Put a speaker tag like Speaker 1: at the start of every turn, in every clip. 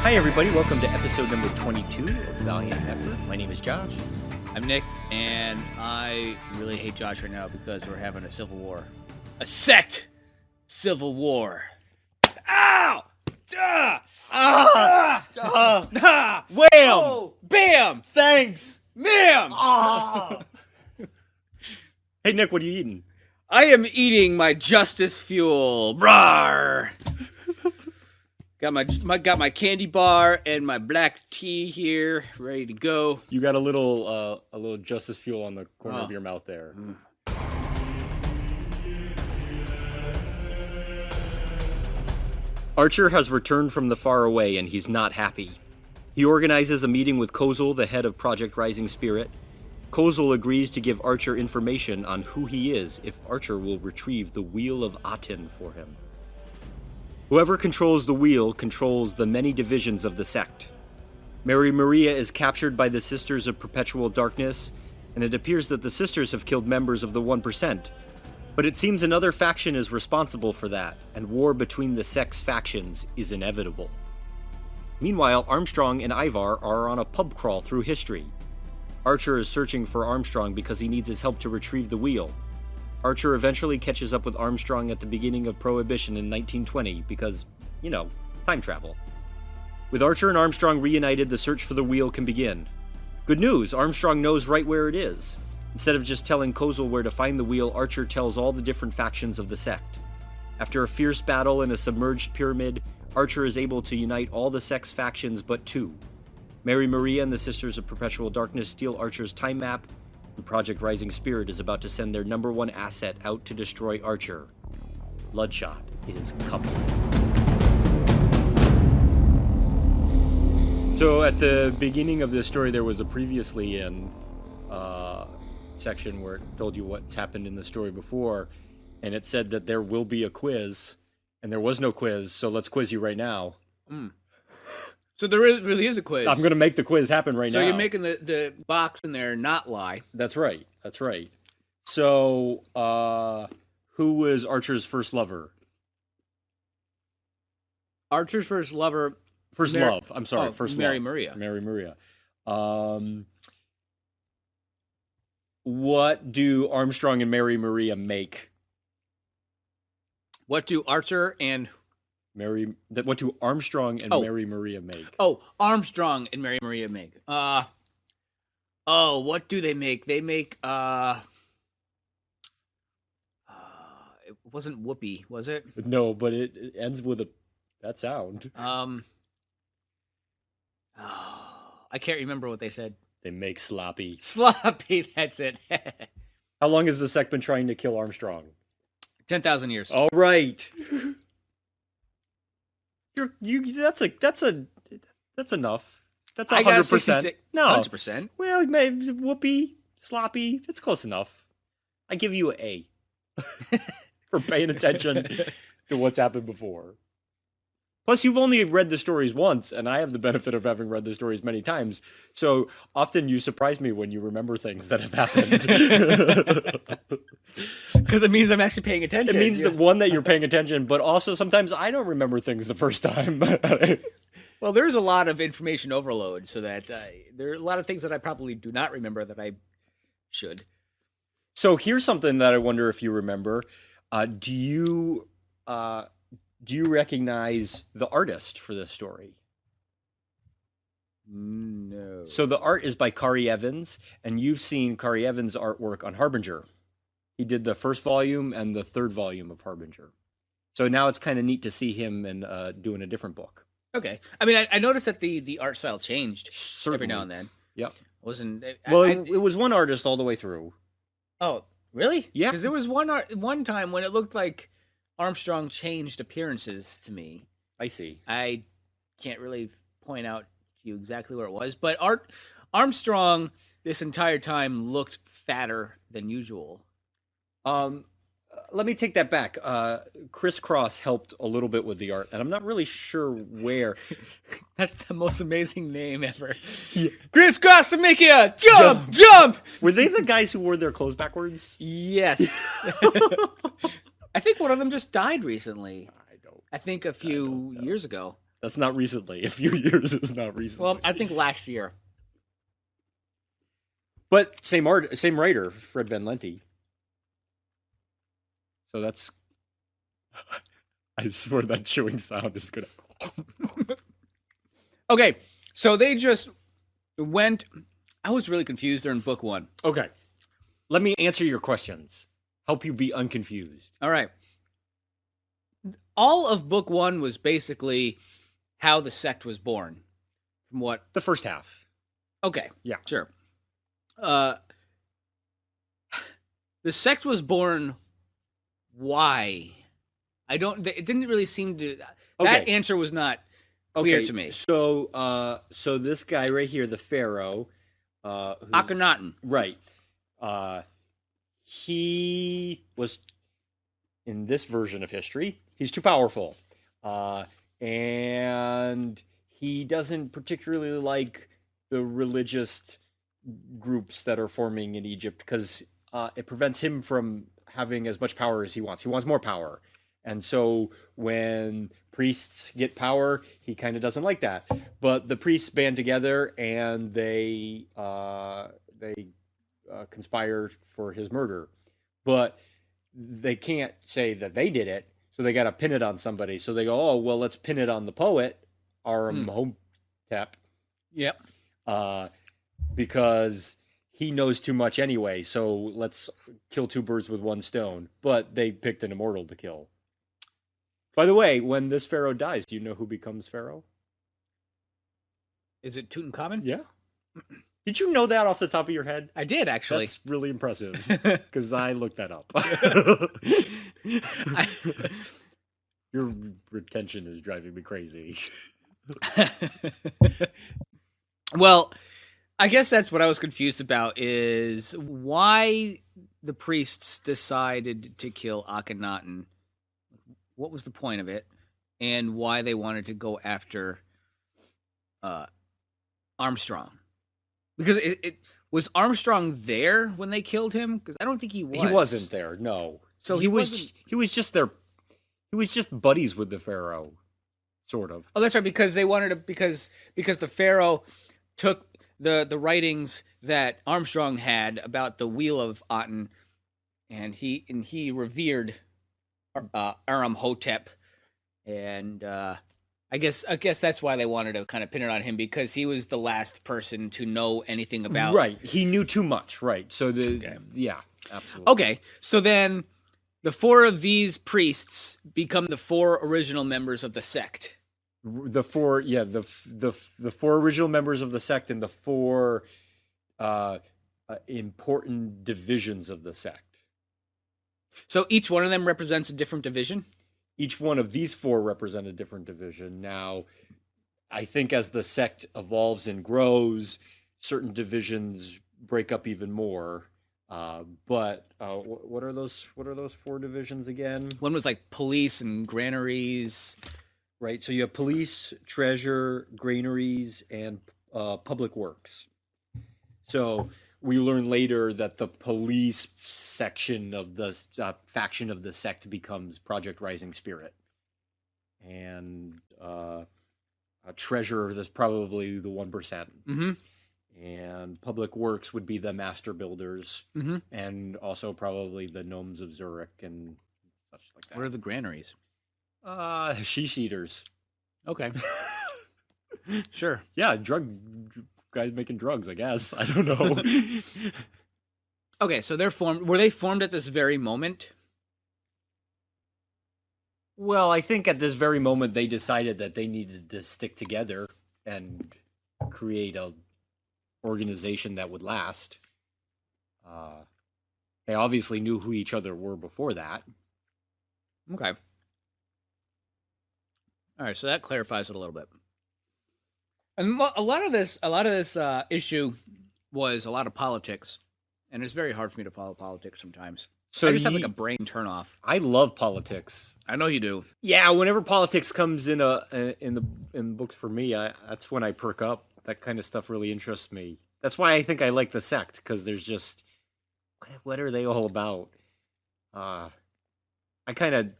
Speaker 1: Hi, everybody. Welcome to episode number 22 of Valiant Effort. My name is Josh.
Speaker 2: I'm Nick, and I really hate Josh right now because we're having a civil war. A sect civil war. Ow! Ah! Ah! Ah! Ah! Wham!
Speaker 1: Oh.
Speaker 2: Bam!
Speaker 1: Thanks.
Speaker 2: Ma'am!
Speaker 1: Ah. Hey, Nick, what are you eating?
Speaker 2: I am eating my justice fuel. Brar! Got my candy bar and my black tea here, ready to go.
Speaker 1: You got a little justice fuel on the corner of your mouth there. Archer has returned from the far away, and he's not happy. He organizes a meeting with Kozel, the head of Project Rising Spirit. Kozel agrees to give Archer information on who he is if Archer will retrieve the Wheel of Aten for him. Whoever controls the wheel controls the many divisions of the sect. Mary Maria is captured by the Sisters of Perpetual Darkness, and it appears that the Sisters have killed members of the 1%. But it seems another faction is responsible for that, and war between the sect's factions is inevitable. Meanwhile, Armstrong and Ivar are on a pub crawl through history. Archer is searching for Armstrong because he needs his help to retrieve the wheel. Archer eventually catches up with Armstrong at the beginning of Prohibition in 1920 because, time travel. With Archer and Armstrong reunited, the search for the wheel can begin. Good news, Armstrong knows right where it is. Instead of just telling Kozel where to find the wheel, Archer tells all the different factions of the sect. After a fierce battle in a submerged pyramid, Archer is able to unite all the sect's factions but two. Mary Maria and the Sisters of Perpetual Darkness steal Archer's time map, and Project Rising Spirit is about to send their number one asset out to destroy Archer. Bloodshot is coming. So at the beginning of this story, there was a previously in section where it told you what's happened in the story before, and it said that there will be a quiz, and there was no quiz, so let's quiz you right now.
Speaker 2: So there really is a quiz.
Speaker 1: I'm going to make the quiz happen right now.
Speaker 2: So you're making the box in there not lie.
Speaker 1: That's right. So, who was Archer's first lover?
Speaker 2: Archer's first lover...
Speaker 1: First love. I'm sorry. First
Speaker 2: Mary
Speaker 1: love.
Speaker 2: Maria.
Speaker 1: Mary Maria. What do Armstrong and Mary Maria make?
Speaker 2: What do Archer and...
Speaker 1: What do Armstrong and Mary Maria make?
Speaker 2: Oh, Armstrong and Mary Maria make. What do they make? They make, it wasn't whoopee, was it?
Speaker 1: No, but it ends with that sound.
Speaker 2: I can't remember what they said.
Speaker 1: They make sloppy.
Speaker 2: Sloppy, that's it.
Speaker 1: How long has the sect been trying to kill Armstrong?
Speaker 2: 10,000 years.
Speaker 1: All right. That's enough. That's 100%. No,
Speaker 2: 100%.
Speaker 1: Well, whoopee, sloppy. That's close enough. I give you an A for paying attention to what's happened before. Plus, you've only read the stories once, and I have the benefit of having read the stories many times. So often you surprise me when you remember things that have happened.
Speaker 2: Because it means I'm actually paying attention.
Speaker 1: It means that you're paying attention, but also sometimes I don't remember things the first time.
Speaker 2: Well, there's a lot of information overload, so that there are a lot of things that I probably do not remember that I should.
Speaker 1: So here's something that I wonder if you remember. Do you recognize the artist for this story?
Speaker 2: No.
Speaker 1: So the art is by Kari Evans, and you've seen Kari Evans' artwork on Harbinger. He did the first volume and the third volume of Harbinger. So now it's kind of neat to see him and doing a different book.
Speaker 2: Okay. I mean, I noticed that the art style changed every now and then.
Speaker 1: Yep.
Speaker 2: It
Speaker 1: was one artist all the way through.
Speaker 2: Oh, really?
Speaker 1: Yeah.
Speaker 2: Because there was one time when it looked like Armstrong changed appearances to me.
Speaker 1: I see.
Speaker 2: I can't really point out to you exactly where it was, but Armstrong this entire time looked fatter than usual.
Speaker 1: Let me take that back. Chris Cross helped a little bit with the art, and I'm not really sure where.
Speaker 2: That's the most amazing name ever. Yeah. Chris Cross to make you jump!
Speaker 1: Were they the guys who wore their clothes backwards?
Speaker 2: Yes. I think one of them just died recently. I think a few years ago.
Speaker 1: That's not recently. A few years is not recently.
Speaker 2: Well, I think last year.
Speaker 1: But same writer, Fred Van Lente. So that's. I swear that chewing sound is gonna.
Speaker 2: Okay, so they just went. I was really confused during book 1.
Speaker 1: Okay, let me answer your questions. Help you be unconfused.
Speaker 2: All right. All of book 1 was basically how the sect was born. From what?
Speaker 1: The first half.
Speaker 2: Okay.
Speaker 1: Yeah.
Speaker 2: Sure. The sect was born. Why? It didn't really seem to. That answer was not clear to me.
Speaker 1: So, so this guy right here, the Pharaoh,
Speaker 2: Akhenaten.
Speaker 1: Right. He was in this version of history. He's too powerful, and he doesn't particularly like the religious groups that are forming in Egypt because it prevents him from having as much power as he wants. He wants more power. And so when priests get power, he kind of doesn't like that. But the priests band together and they conspire for his murder. But they can't say that they did it, so they got to pin it on somebody. So they go, oh, well, let's pin it on the poet, Armhotep.
Speaker 2: Yep.
Speaker 1: Because he knows too much anyway, so let's kill two birds with one stone. But they picked an immortal to kill. By the way, when this pharaoh dies, do you know who becomes pharaoh?
Speaker 2: Is it Tutankhamun?
Speaker 1: Yeah. Did you know that off the top of your head?
Speaker 2: I did, actually.
Speaker 1: That's really impressive, because I looked that up. Your retention is driving me crazy.
Speaker 2: Well, I guess that's what I was confused about, is why the priests decided to kill Akhenaten. What was the point of it? And why they wanted to go after Armstrong. Because it was Armstrong there when they killed him? Because I don't think he was.
Speaker 1: He wasn't there, no.
Speaker 2: So
Speaker 1: he was just there. He was just buddies with the pharaoh, sort of.
Speaker 2: Oh, that's right, because they wanted to because the pharaoh took the writings that Armstrong had about the Wheel of Aten, and he revered Armhotep, and I guess that's why they wanted to kind of pin it on him, because he was the last person to know anything about.
Speaker 1: Right, he knew too much. Right, so yeah, absolutely.
Speaker 2: Okay, so then the four of these priests become the four original members of the sect.
Speaker 1: The four original members of the sect and the four important divisions of the sect.
Speaker 2: So each one of them represents a different division?
Speaker 1: Each one of these four represent a different division. Now, I think as the sect evolves and grows, certain divisions break up even more. But what are those four divisions again?
Speaker 2: One was like police and granaries.
Speaker 1: Right, so you have police, treasure, granaries, and public works. So we learn later that the police section of the faction of the sect becomes Project Rising Spirit. And treasure is probably the 1%.
Speaker 2: Mm-hmm.
Speaker 1: And public works would be the master builders.
Speaker 2: Mm-hmm.
Speaker 1: And also probably the gnomes of Zurich and such like that.
Speaker 2: What are the granaries?
Speaker 1: Sheesh eaters.
Speaker 2: Okay. Sure.
Speaker 1: Yeah, drug guys making drugs, I guess. I don't know.
Speaker 2: Okay, so were they formed at this very moment?
Speaker 1: Well, I think at this very moment they decided that they needed to stick together and create a organization that would last. They obviously knew who each other were before that.
Speaker 2: Okay. All right, so that clarifies it a little bit. And a lot of this issue was a lot of politics, and it's very hard for me to follow politics sometimes. So I just have like a brain turnoff.
Speaker 1: I love politics.
Speaker 2: I know you do.
Speaker 1: Yeah, whenever politics comes in books for me, that's when I perk up. That kind of stuff really interests me. That's why I think I like the sect, because there's just, what are they all about? I kind of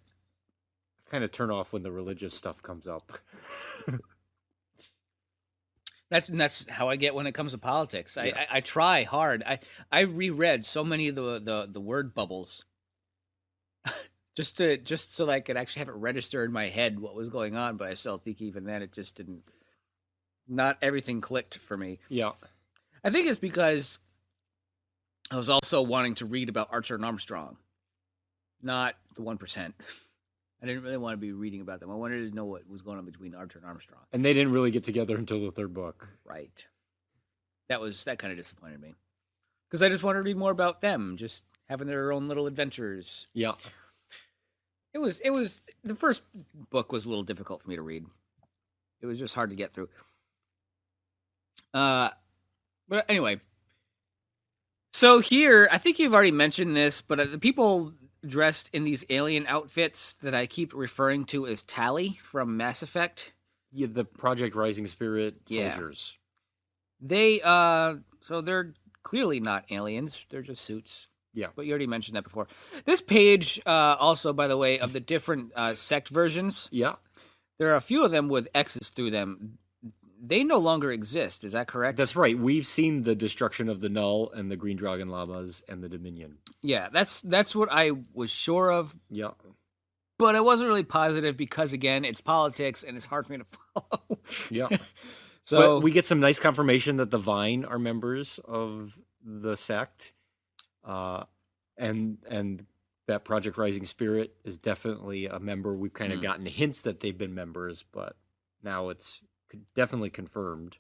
Speaker 1: kind of turn off when the religious stuff comes up.
Speaker 2: That's how I get when it comes to politics. I try hard. I reread so many of the word bubbles just so that I could actually have it register in my head what was going on. But I still think even then it just didn't. Not everything clicked for me.
Speaker 1: Yeah,
Speaker 2: I think it's because I was also wanting to read about Archer and Armstrong, not the 1%. I didn't really want to be reading about them. I wanted to know what was going on between Archer and Armstrong.
Speaker 1: and they didn't really get together until the third book.
Speaker 2: Right. That kind of disappointed me. Because I just wanted to read more about them, just having their own little adventures.
Speaker 1: Yeah.
Speaker 2: It was the first book was a little difficult for me to read. It was just hard to get through. But anyway. So here, I think you've already mentioned this, but the people dressed in these alien outfits that I keep referring to as Tally from Mass Effect.
Speaker 1: Yeah, the Project Rising Spirit soldiers.
Speaker 2: They so they're clearly not aliens, they're just suits.
Speaker 1: Yeah.
Speaker 2: But you already mentioned that before. This page also, by the way, of the different sect versions.
Speaker 1: Yeah.
Speaker 2: There are a few of them with X's through them. They no longer exist, is that correct?
Speaker 1: That's right. We've seen the destruction of the Null and the Green Dragon Llamas and the Dominion.
Speaker 2: Yeah, that's what I was sure of.
Speaker 1: Yeah.
Speaker 2: But I wasn't really positive because, again, it's politics and it's hard for me to follow.
Speaker 1: Yeah.
Speaker 2: So
Speaker 1: but we get some nice confirmation that the Vine are members of the sect. And that Project Rising Spirit is definitely a member. We've kind of gotten hints that they've been members, but now it's definitely confirmed.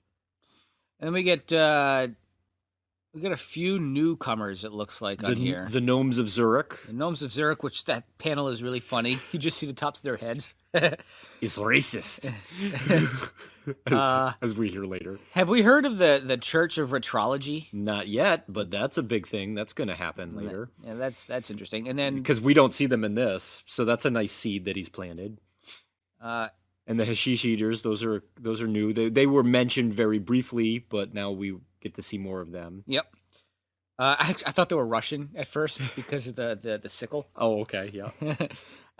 Speaker 2: And we get a few newcomers, it looks like, on here.
Speaker 1: The Gnomes of Zurich.
Speaker 2: The Gnomes of Zurich, which that panel is really funny. You just see the tops of their heads.
Speaker 1: Is racist. As we hear later.
Speaker 2: Have we heard of the Church of Retrology?
Speaker 1: Not yet, but that's a big thing. That's going to happen later.
Speaker 2: Yeah, that's interesting. And then
Speaker 1: because we don't see them in this, so that's a nice seed that he's planted. And the Hashish Eaters, those are new. They were mentioned very briefly, but now we get to see more of them.
Speaker 2: Yep. I thought they were Russian at first because of the sickle.
Speaker 1: Oh, okay, yeah.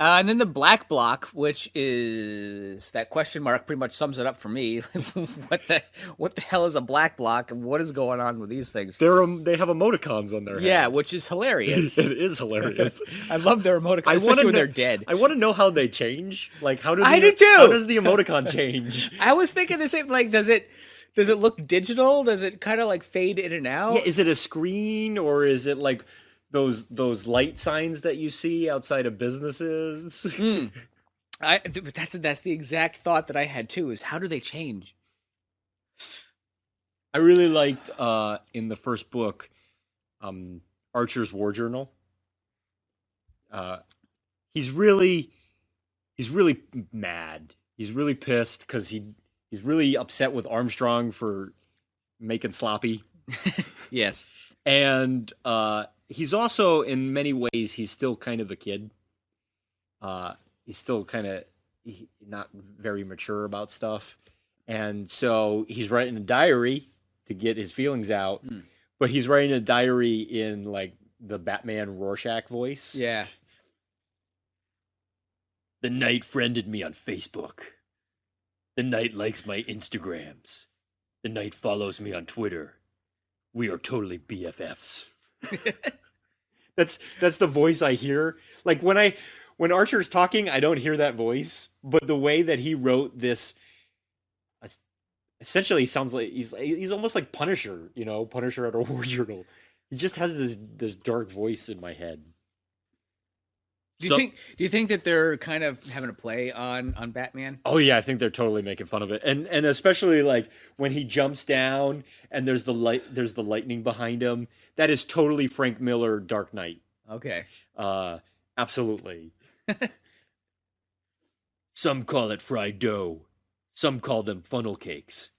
Speaker 2: And then the Black Bloc, which is that question mark, pretty much sums it up for me. What the hell is a Black Bloc, and what is going on with these things?
Speaker 1: They have emoticons on their head.
Speaker 2: Yeah, which is hilarious.
Speaker 1: It is hilarious.
Speaker 2: I love their emoticons, especially when they're dead.
Speaker 1: I want to know how they change. Like, how do
Speaker 2: I do too.
Speaker 1: How does the emoticon change?
Speaker 2: I was thinking the same. Like, does it look digital? Does it kind of like fade in and out?
Speaker 1: Yeah, is it a screen or is it like those light signs that you see outside of businesses?
Speaker 2: But that's the exact thought that I had too. Is how do they change?
Speaker 1: I really liked in the first book, Archer's War Journal. He's really mad. He's really pissed because he's really upset with Armstrong for making sloppy.
Speaker 2: Yes,
Speaker 1: and he's also, in many ways, he's still kind of a kid. He's still kind of not very mature about stuff. And so he's writing a diary to get his feelings out. But he's writing a diary in, like, the Batman Rorschach voice.
Speaker 2: Yeah.
Speaker 1: The Knight friended me on Facebook. The Knight likes my Instagrams. The Knight follows me on Twitter. We are totally BFFs. That's the voice I hear. Like when Archer's talking, I don't hear that voice, but the way that he wrote this essentially sounds like he's almost like Punisher, Punisher at a war journal. He just has this dark voice in my head.
Speaker 2: Do you think that they're kind of having a play on Batman?
Speaker 1: Oh yeah, I think they're totally making fun of it, and especially like when he jumps down and there's the lightning behind him. That is totally Frank Miller Dark Knight.
Speaker 2: Okay.
Speaker 1: Absolutely. Some call it fried dough. Some call them funnel cakes.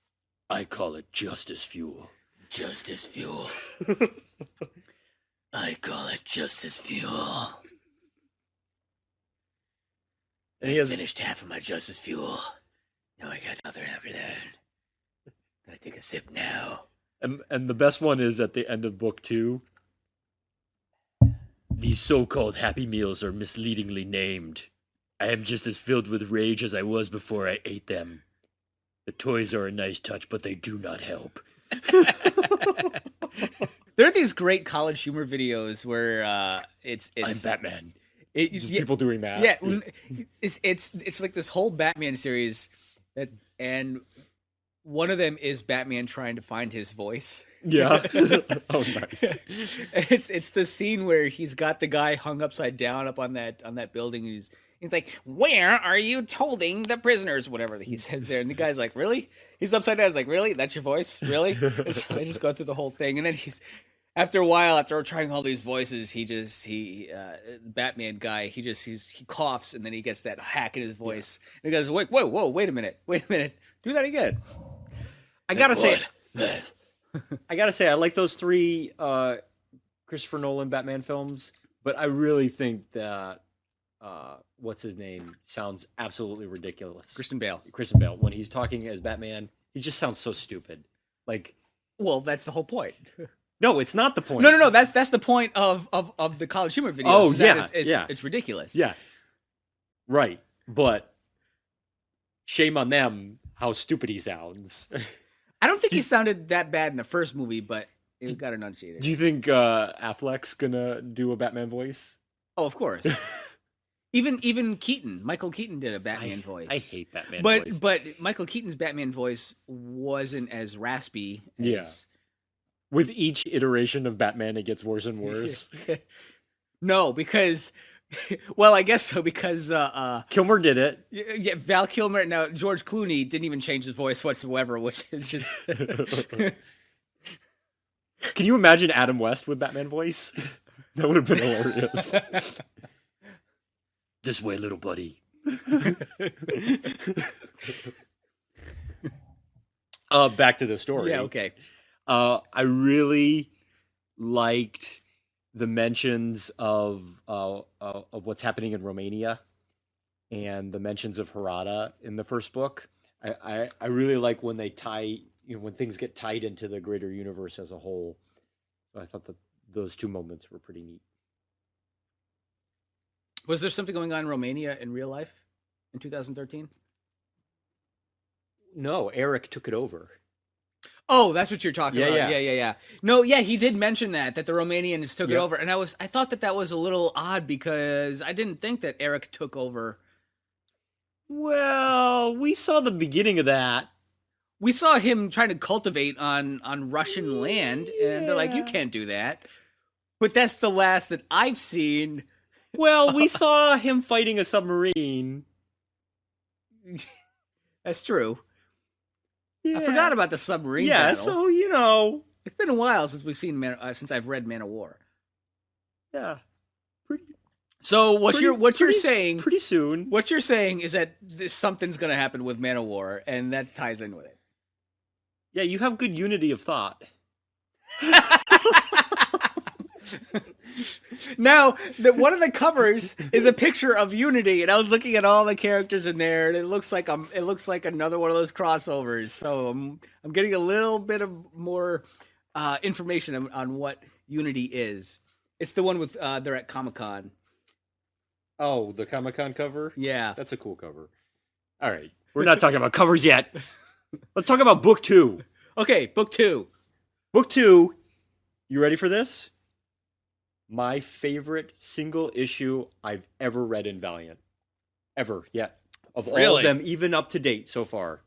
Speaker 1: I call it justice fuel.
Speaker 2: Justice fuel. I call it justice fuel.
Speaker 1: And
Speaker 2: I finished half of my justice fuel. Now I got another after that. Gonna take a sip now.
Speaker 1: And the best one is at the end of book 2. These so-called Happy Meals are misleadingly named. I am just as filled with rage as I was before I ate them. The toys are a nice touch, but they do not help.
Speaker 2: There are these great college humor videos where it's
Speaker 1: I'm Batman. Just
Speaker 2: yeah,
Speaker 1: people doing that.
Speaker 2: yeah, it's like this whole Batman series, and one of them is Batman trying to find his voice.
Speaker 1: Yeah. Oh, nice.
Speaker 2: It's the scene where he's got the guy hung upside down up on that building. And he's like, "Where are you holding the prisoners?" Whatever he says there, and the guy's like, "Really?" He's upside down. He's like, "Really? That's your voice? Really?" And so they just go through the whole thing, and then after a while, after trying all these voices, Batman guy, he coughs, and then he gets that hack in his voice. Yeah. And he goes, whoa, wait a minute, do that again. I gotta say, I like those 3 Christopher Nolan Batman films, but I really think that what's his name sounds absolutely ridiculous. Kristen Bale,
Speaker 1: when he's talking as Batman, he just sounds so stupid. Like,
Speaker 2: well, that's the whole point.
Speaker 1: No, it's not the point.
Speaker 2: No. That's the point of the college humor videos.
Speaker 1: Oh, yeah,
Speaker 2: it's ridiculous.
Speaker 1: Yeah, right. But shame on them how stupid he sounds.
Speaker 2: I don't think he sounded that bad in the first movie, but it got enunciated.
Speaker 1: Do you think Affleck's gonna do a Batman voice?
Speaker 2: Oh, of course. Even Keaton, Michael Keaton did a Batman voice.
Speaker 1: I hate Batman
Speaker 2: voice.
Speaker 1: Voice.
Speaker 2: But Michael Keaton's Batman voice wasn't as raspy as...
Speaker 1: Yeah. With each iteration of Batman, it gets worse and worse.
Speaker 2: No, because... Well, I guess so, because...
Speaker 1: Kilmer did it.
Speaker 2: Yeah, Val Kilmer. Now, George Clooney didn't even change his voice whatsoever, which is just...
Speaker 1: Can you imagine Adam West with Batman voice? That would have been hilarious. This way, little buddy. Back to the story.
Speaker 2: Yeah, okay.
Speaker 1: I really liked the mentions of what's happening in Romania and the mentions of Harada in the first book. I really like when they tie, when things get tied into the greater universe as a whole. So I thought that those 2 moments were pretty neat.
Speaker 2: Was there something going on in Romania in real life in 2013?
Speaker 1: No, Eric took it over.
Speaker 2: Oh, that's what you're talking about.
Speaker 1: Yeah.
Speaker 2: Yeah. No, yeah, he did mention that the Romanians took it over, and I thought that was a little odd because I didn't think that Eric took over.
Speaker 1: Well, we saw the beginning of that.
Speaker 2: We saw him trying to cultivate on Russian land, and they're like, "You can't do that." But that's the last that I've seen.
Speaker 1: Well, we saw him fighting a submarine.
Speaker 2: That's true.
Speaker 1: Yeah.
Speaker 2: I forgot about the submarine battle.
Speaker 1: So,
Speaker 2: it's been a while since we've seen since I've read Man of War.
Speaker 1: Yeah.
Speaker 2: So what you're saying
Speaker 1: pretty soon.
Speaker 2: What you're saying is that something's going to happen with Man of War, and that ties in with it.
Speaker 1: Yeah, you have good unity of thought.
Speaker 2: Now, one of the covers is a picture of Unity, and I was looking at all the characters in there, and it looks like another one of those crossovers. So I'm getting a little bit of more information on what Unity is. It's the one with they're at Comic-Con.
Speaker 1: Oh, the Comic-Con cover?
Speaker 2: Yeah.
Speaker 1: That's a cool cover. All right. We're not talking about covers yet. Let's talk about book 2.
Speaker 2: Okay, book 2.
Speaker 1: Book 2. You ready for this? My favorite single issue I've ever read in Valiant. Ever, yet. Of all of them, even up to date so far.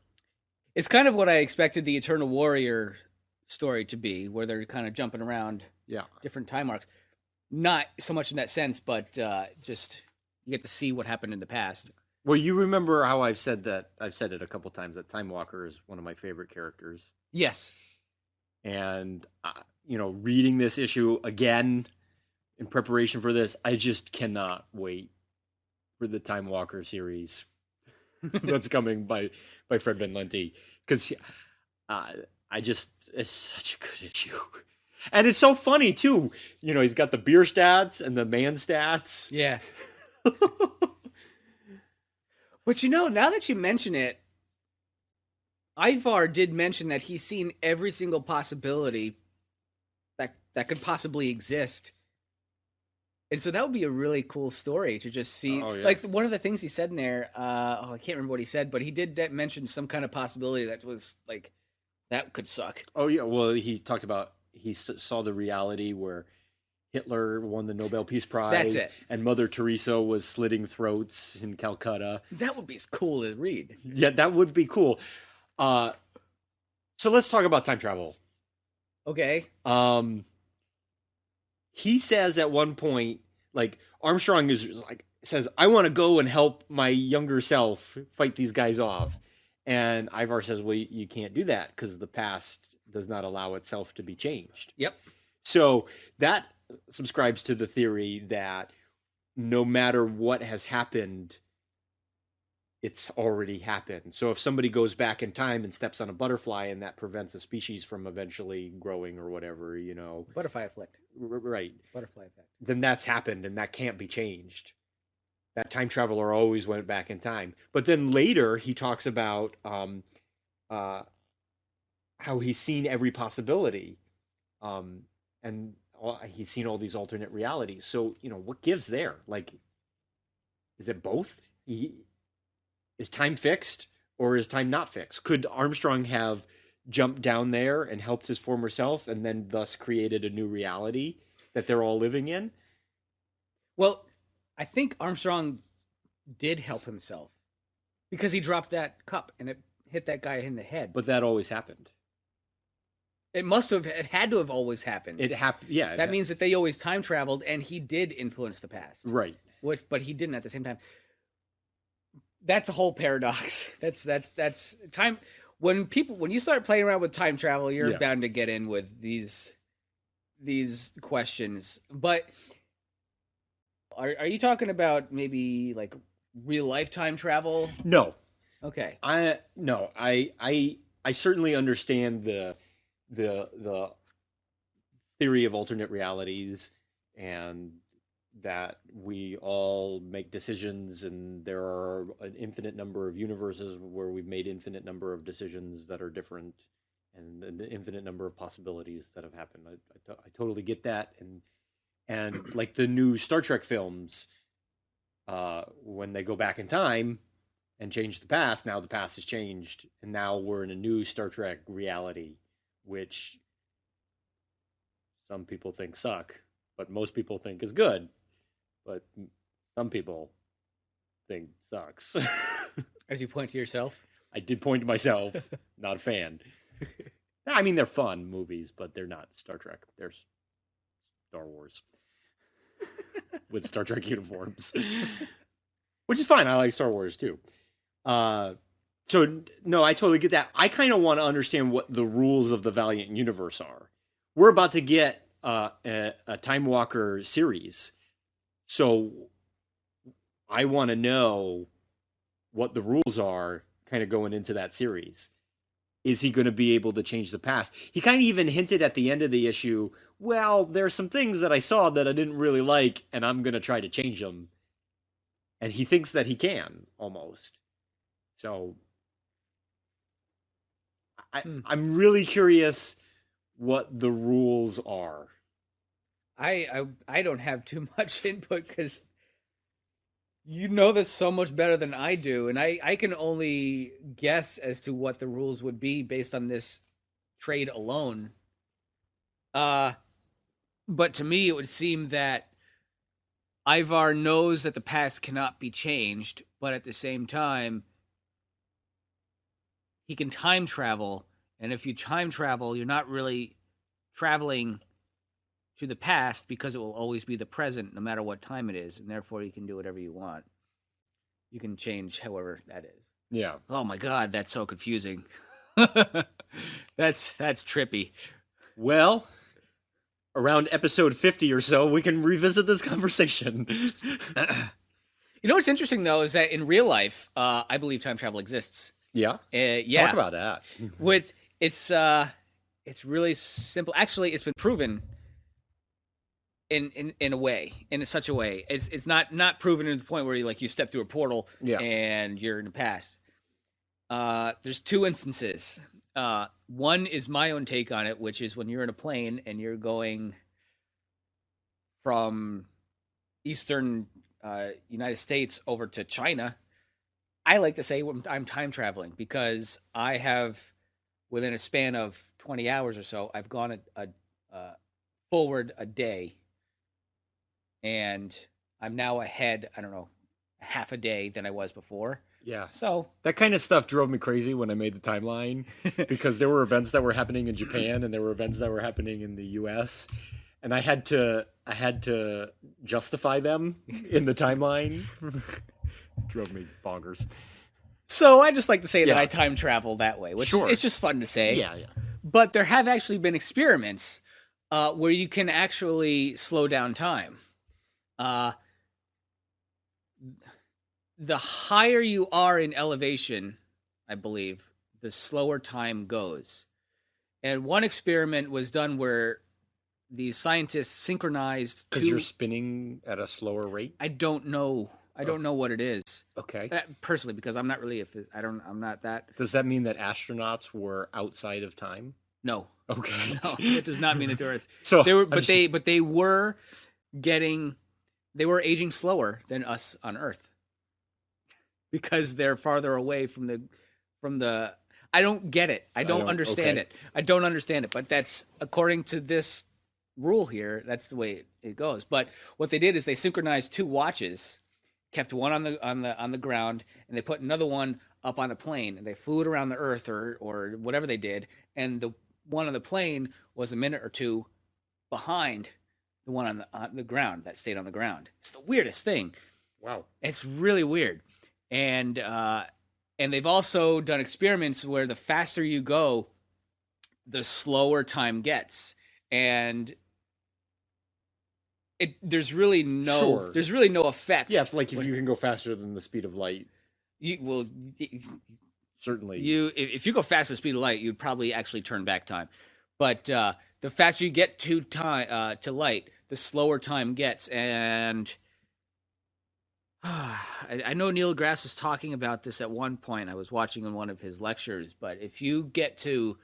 Speaker 2: It's kind of what I expected the Eternal Warrior story to be, where they're kind of jumping around different time arcs. Not so much in that sense, but just you get to see what happened in the past.
Speaker 1: Well, you remember how I've said it a couple times, that Time Walker is one of my favorite characters.
Speaker 2: Yes.
Speaker 1: And, reading this issue again in preparation for this, I just cannot wait for the Time Walker series that's coming by Fred Van Lente. Because it's such a good issue. And it's so funny, too. He's got the beer stats and the man stats.
Speaker 2: Yeah. But now that you mention it, Ivar did mention that he's seen every single possibility that could possibly exist And so that would be a really cool story to just see.
Speaker 1: Oh, yeah.
Speaker 2: Like one of the things he said in there, I can't remember what he said, but he did mention some kind of possibility that was like, that could suck.
Speaker 1: Oh yeah, well he talked about saw the reality where Hitler won the Nobel Peace Prize.
Speaker 2: That's it.
Speaker 1: And Mother Teresa was slitting throats in Calcutta.
Speaker 2: That would be cool to read.
Speaker 1: Yeah, that would be cool. So let's talk about time travel.
Speaker 2: Okay.
Speaker 1: He says at one point, like Armstrong says, "I want to go and help my younger self fight these guys off," and Ivar says, "Well, you can't do that because the past does not allow itself to be changed."
Speaker 2: Yep.
Speaker 1: So that subscribes to the theory that no matter what has happened, it's already happened. So if somebody goes back in time and steps on a butterfly and that prevents a species from eventually growing or whatever,
Speaker 2: Butterfly effect.
Speaker 1: right,
Speaker 2: Butterfly effect.
Speaker 1: then that's happened and that can't be changed. That time traveler always went back in time. But then later he talks about how he's seen every possibility, and he's seen all these alternate realities. So what gives there? Like, is it both? Is time fixed or is time not fixed? Could Armstrong have jumped down there and helped his former self and then thus created a new reality that they're all living in?
Speaker 2: Well, I think Armstrong did help himself because he dropped that cup and it hit that guy in the head.
Speaker 1: But that always happened.
Speaker 2: It had to have always happened.
Speaker 1: It happened. Yeah.
Speaker 2: That means that they always time traveled and he did influence the past.
Speaker 1: Right.
Speaker 2: But he didn't at the same time. That's a whole paradox. That's time. When you start playing around with time travel, you're bound to get in with these questions. But are you talking about maybe like real life time travel?
Speaker 1: No.
Speaker 2: Okay.
Speaker 1: I certainly understand the theory of alternate realities and that we all make decisions and there are an infinite number of universes where we've made infinite number of decisions that are different and an infinite number of possibilities that have happened. I totally get that. And like the new Star Trek films, when they go back in time and change the past, now the past has changed and now we're in a new Star Trek reality, which some people think suck, but most people think is good. But some people think sucks.
Speaker 2: As you point to yourself?
Speaker 1: I did point to myself. Not a fan. I mean, they're fun movies, but they're not Star Trek. They're Star Wars. With Star Trek uniforms. Which is fine. I like Star Wars, too. So, no, I totally get that. I kind of want to understand what the rules of the Valiant universe are. We're about to get a Time Walker series. So I want to know what the rules are kind of going into that series. Is he going to be able to change the past? He kind of even hinted at the end of the issue, well, there's some things that I saw that I didn't really like, and I'm going to try to change them. And he thinks that he can, almost. So I'm really curious what the rules are.
Speaker 2: I don't have too much input because you know this so much better than I do, and I can only guess as to what the rules would be based on this trade alone. But to me, it would seem that Ivar knows that the past cannot be changed, but at the same time, he can time travel, and if you time travel, you're not really traveling to the past because it will always be the present no matter what time it is, and therefore you can do whatever you want. You can change however that is.
Speaker 1: Yeah.
Speaker 2: Oh my god, that's so confusing. That's trippy.
Speaker 1: Well, around episode 50 or so, we can revisit this conversation.
Speaker 2: You know what's interesting though is that in real life, I believe time travel exists.
Speaker 1: Yeah.
Speaker 2: Yeah.
Speaker 1: Talk about that.
Speaker 2: It's really simple. Actually, it's been proven in a way, in such a way. It's not proven to the point where you step through a portal and you're in the past. There's two instances. One is my own take on it, which is when you're in a plane and you're going from eastern United States over to China, I like to say I'm time traveling because I have, within a span of 20 hours or so, I've gone forward a day, and I'm now ahead, I don't know, half a day than I was before.
Speaker 1: Yeah.
Speaker 2: So
Speaker 1: that kind of stuff drove me crazy when I made the timeline because there were events that were happening in Japan and there were events that were happening in the US, and I had to justify them in the timeline. Drove me bonkers.
Speaker 2: So I just like to say that I time travel that way, which it's just fun to say.
Speaker 1: Yeah.
Speaker 2: But there have actually been experiments where you can actually slow down time. The higher you are in elevation, I believe, the slower time goes. And one experiment was done where these scientists synchronized
Speaker 1: because you're spinning at a slower rate.
Speaker 2: I don't know. I don't know what it is.
Speaker 1: Okay.
Speaker 2: Personally, because I'm not really I'm not that.
Speaker 1: Does that mean that astronauts were outside of time?
Speaker 2: No.
Speaker 1: Okay.
Speaker 2: No, it does not mean that they're
Speaker 1: so
Speaker 2: they were, they were aging slower than us on Earth. Because they're farther away from the I don't get it. I don't understand it. I don't understand it, but that's according to this rule here, that's the way it goes. But what they did is they synchronized two watches, kept one on the ground, and they put another one up on a plane, and they flew it around the Earth or whatever they did, and the one on the plane was a minute or two behind the one on the ground that stayed on the ground. It's the weirdest thing.
Speaker 1: Wow.
Speaker 2: It's really weird. And they've also done experiments where the faster you go, the slower time gets. And there's really no effect.
Speaker 1: Yeah, it's like if you can go faster than the speed of light. Certainly.
Speaker 2: If you go faster than the speed of light, you'd probably actually turn back time. But the faster you get to light, the slower time gets. And I know Neil deGrasse was talking about this at one point. I was watching in one of his lectures, but if you get to,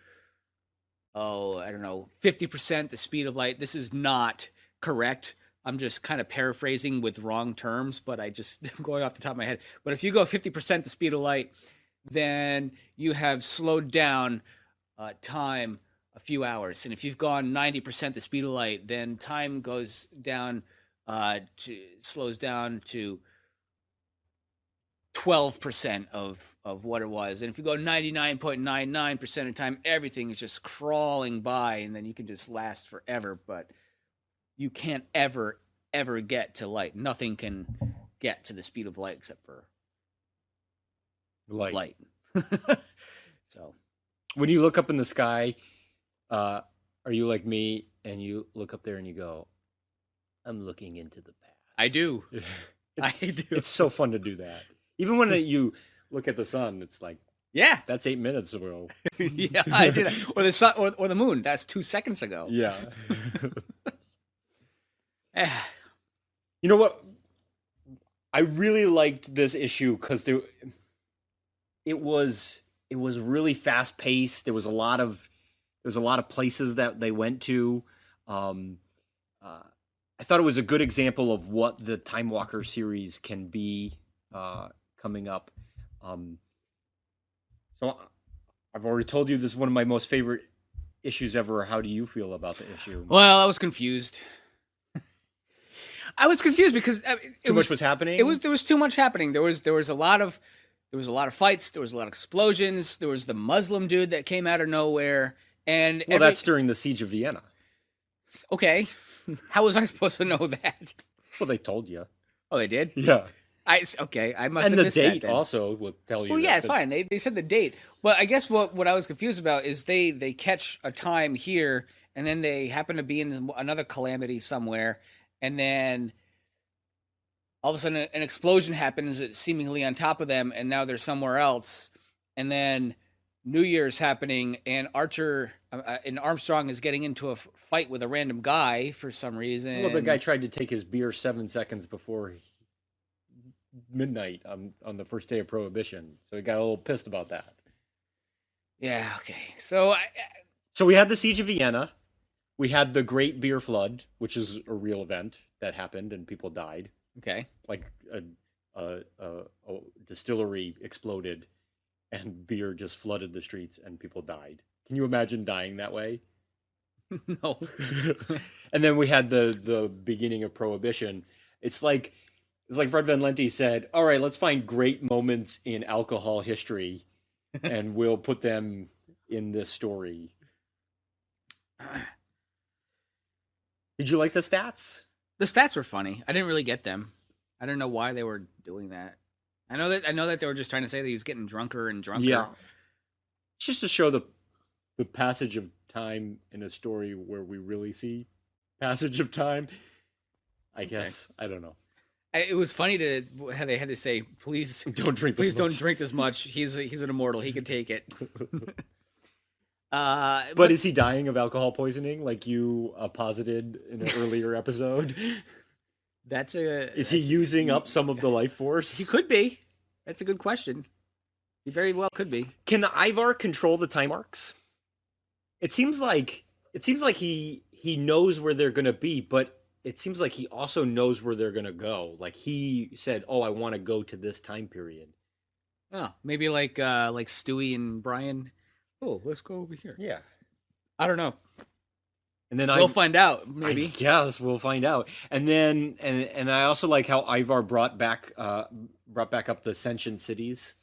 Speaker 2: 50% the speed of light, this is not correct. I'm just kind of paraphrasing with wrong terms, but I'm going off the top of my head. But if you go 50% the speed of light, then you have slowed down time a few hours. And if you've gone 90% the speed of light, then time goes down, slows down to 12% of what it was. And if you go 99.99% of the time, everything is just crawling by, and then you can just last forever. But you can't ever get to light. Nothing can get to the speed of light except for light. So
Speaker 1: when you look up in the sky, are you like me and you look up there and you go, I'm looking into the past?
Speaker 2: I do. I do.
Speaker 1: It's so fun to do that. Even when you look at the sun, it's like,
Speaker 2: yeah,
Speaker 1: that's 8 minutes ago.
Speaker 2: Yeah, I did that. Or the sun, or the moon. That's 2 seconds ago.
Speaker 1: Yeah. You know what? I really liked this issue because it was really fast paced. There was a lot of places that they went to. I thought it was a good example of what the Time Walker series can be coming up. So I've already told you this is one of my most favorite issues ever. How do you feel about the issue?
Speaker 2: Well, I was confused. I was confused because
Speaker 1: too much was happening.
Speaker 2: There was too much happening. There was a lot of fights. There was a lot of explosions. There was the Muslim dude that came out of nowhere, and
Speaker 1: that's during the Siege of Vienna.
Speaker 2: Okay, how was I supposed to know that?
Speaker 1: Well, they told you.
Speaker 2: Oh, they did?
Speaker 1: Yeah.
Speaker 2: I must have missed that.
Speaker 1: And the date
Speaker 2: then.
Speaker 1: Also will tell you.
Speaker 2: Well, yeah, it's fine. They said the date. But I guess what I was confused about is they catch a time here, and then they happen to be in another calamity somewhere, and then all of a sudden an explosion happens seemingly on top of them, and now they're somewhere else. And then New Year's happening, and Archer and Armstrong is getting into a fight with a random guy for some reason.
Speaker 1: Well, the guy tried to take his beer 7 seconds before midnight on the first day of Prohibition, so he got a little pissed about that.
Speaker 2: Yeah. Okay. So
Speaker 1: we had the Siege of Vienna. We had the Great Beer Flood, which is a real event. that happened and people died.
Speaker 2: Okay.
Speaker 1: Like a distillery exploded and beer just flooded the streets and people died. Can you imagine dying that way?
Speaker 2: No.
Speaker 1: And then we had the beginning of Prohibition. It's like Fred Van Lente said, all right, let's find great moments in alcohol history and we'll put them in this story. Did you like the stats?
Speaker 2: The stats were funny. I didn't really get them. I don't know why they were doing that. I know that they were just trying to say that he was getting drunker and drunker.
Speaker 1: Yeah. It's just to show the passage of time in a story where we really see passage of time. I guess. I don't know.
Speaker 2: It was funny to how they had to say, please
Speaker 1: don't drink this
Speaker 2: much. Don't drink this much. He's an immortal. He can take it.
Speaker 1: But is he dying of alcohol poisoning like you posited in an earlier episode? Is he using up some of the life force?
Speaker 2: He could be. That's a good question. He very well could be.
Speaker 1: Can Ivar control the time arcs? It seems like he knows where they're going to be, but it seems like he also knows where they're going to go. Like he said, "Oh, I want to go to this time period."
Speaker 2: Oh, maybe like Stewie and Brian. Oh, let's go over here.
Speaker 1: Yeah. I
Speaker 2: don't know.
Speaker 1: And then
Speaker 2: we'll find out, maybe.
Speaker 1: I guess we'll find out. And then and I also like how Ivar brought back up the sentient cities.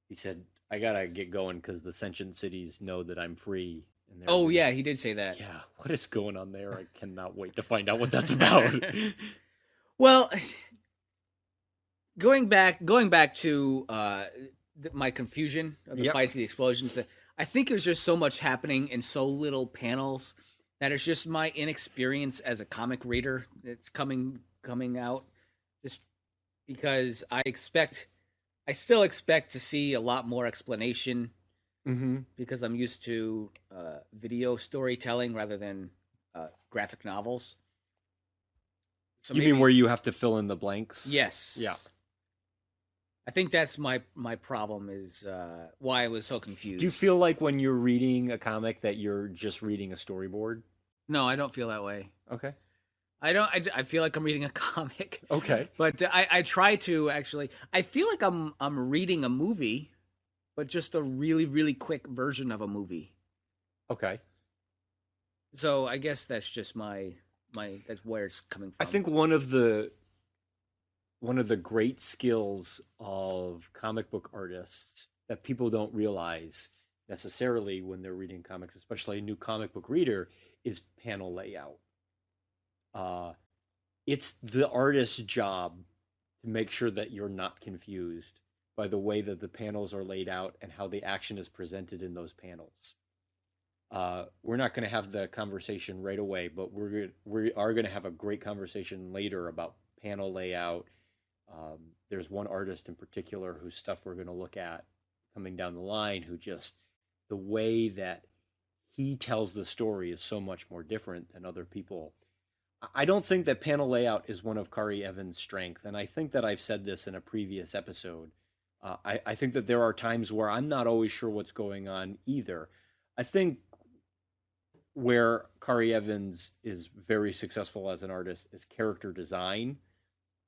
Speaker 1: He said, I gotta get going because the sentient cities know that I'm free.
Speaker 2: And yeah, he did say that.
Speaker 1: Yeah, what is going on there? I cannot wait to find out what that's about.
Speaker 2: Well, going back to my confusion of the fights and the explosions, I think there's just so much happening in so little panels that it's just my inexperience as a comic reader that's coming out. Just because I still expect to see a lot more explanation because I'm used to video storytelling rather than graphic novels. So
Speaker 1: you mean where you have to fill in the blanks?
Speaker 2: Yes.
Speaker 1: Yeah.
Speaker 2: I think that's my problem is why I was so confused.
Speaker 1: Do you feel like when you're reading a comic that you're just reading a storyboard?
Speaker 2: No, I don't feel that way.
Speaker 1: Okay.
Speaker 2: I feel like I'm reading a comic.
Speaker 1: Okay.
Speaker 2: But I try to actually. I feel like I'm reading a movie, but just a really, really quick version of a movie.
Speaker 1: Okay.
Speaker 2: So I guess that's just that's where it's coming from.
Speaker 1: I think one of the great skills of comic book artists that people don't realize necessarily when they're reading comics, especially a new comic book reader, is panel layout. It's the artist's job to make sure that you're not confused by the way that the panels are laid out and how the action is presented in those panels. We're not going to have the conversation right away, but we are going to have a great conversation later about panel layout. There's one artist in particular whose stuff we're going to look at coming down the line, who just, the way that he tells the story is so much more different than other people. I don't think that panel layout is one of Kari Evans' strength, and I think that I've said this in a previous episode. I think that there are times where I'm not always sure what's going on either. I think where Kari Evans is very successful as an artist is character design.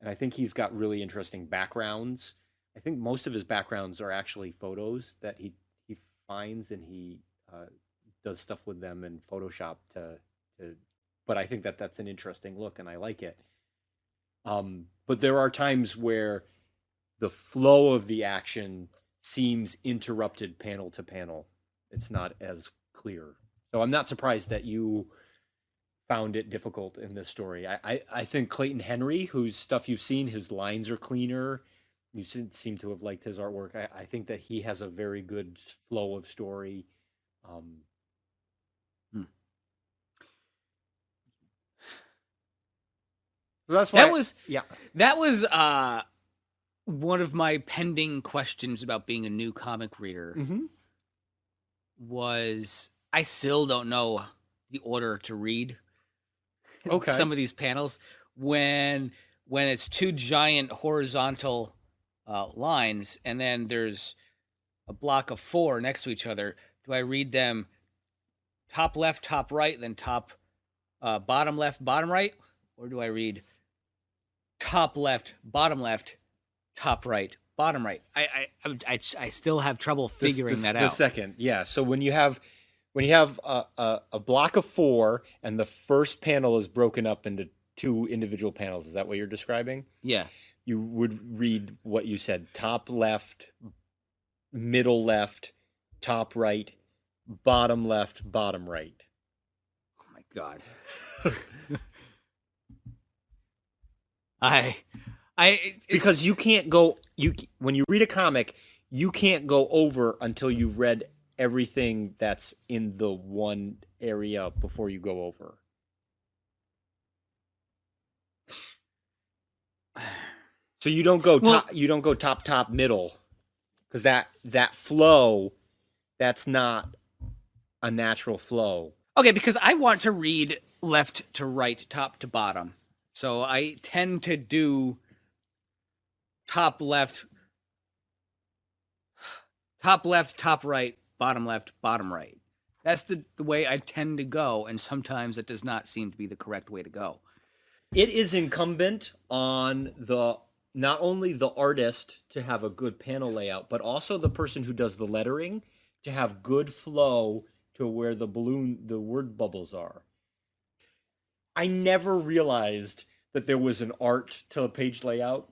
Speaker 1: And I think he's got really interesting backgrounds. I think most of his backgrounds are actually photos that he finds, and he does stuff with them in Photoshop to. But I think that that's an interesting look, and I like it. But there are times where the flow of the action seems interrupted panel to panel. It's not as clear. So I'm not surprised that you found it difficult in this story. I think Clayton Henry, whose stuff you've seen, his lines are cleaner. You seem to have liked his artwork. I think that he has a very good flow of story. So that's why
Speaker 2: that was one of my pending questions about being a new comic reader. Was I still don't know the order to read some of these panels when it's two giant horizontal lines and then there's a block of 4 next to each other. Do I read them top left, top right, then top bottom left, bottom right? Or do I read top left, top right, bottom right? I still have trouble figuring that out.
Speaker 1: The second, yeah. So when you have a block of 4 and the first panel is broken up into 2 individual panels, is that what you're describing?
Speaker 2: Yeah.
Speaker 1: You would read what you said: top left, middle left, top right, bottom left, bottom right.
Speaker 2: Oh my God.
Speaker 1: Because you can't go, when you read a comic, you can't go over until you've read everything that's in the one area before you go over. So you don't go top middle, because that flow, that's not a natural flow.
Speaker 2: Okay, because I want to read left to right, top to bottom. So I tend to do top left, top right, bottom left, bottom right. That's the way I tend to go, and sometimes it does not seem to be the correct way to go.
Speaker 1: It is incumbent on not only the artist to have a good panel layout, but also the person who does the lettering to have good flow to where the word bubbles are. I never realized that there was an art to a page layout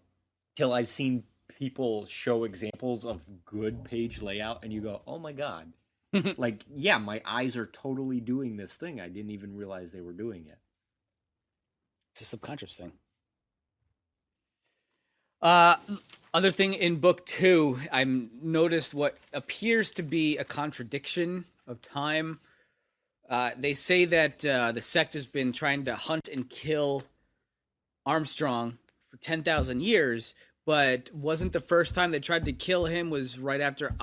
Speaker 1: till I've seen people show examples of good page layout, and you go, oh my God. Like, yeah, my eyes are totally doing this thing. I didn't even realize they were doing it.
Speaker 2: It's a subconscious thing. Other thing in book 2, I noticed what appears to be a contradiction of time. They say that the sect has been trying to hunt and kill Armstrong for 10,000 years, but wasn't the first time they tried to kill him was right after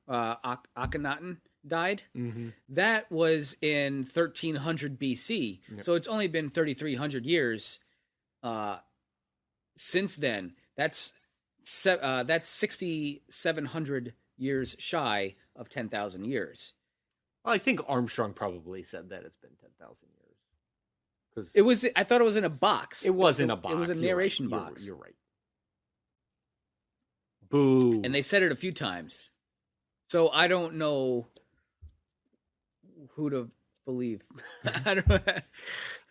Speaker 2: Akhenaten died? Mm-hmm. That was in 1300 BC. Yep. So it's only been 3,300 years since then. That's 6,700 years shy of 10,000 years.
Speaker 1: Well, I think Armstrong probably said that it's been 10,000 years.
Speaker 2: It was. I thought it was in a box.
Speaker 1: It was in a box.
Speaker 2: It was a narration box.
Speaker 1: You're right. Boo.
Speaker 2: And they said it a few times. So I don't know who to believe. I don't know.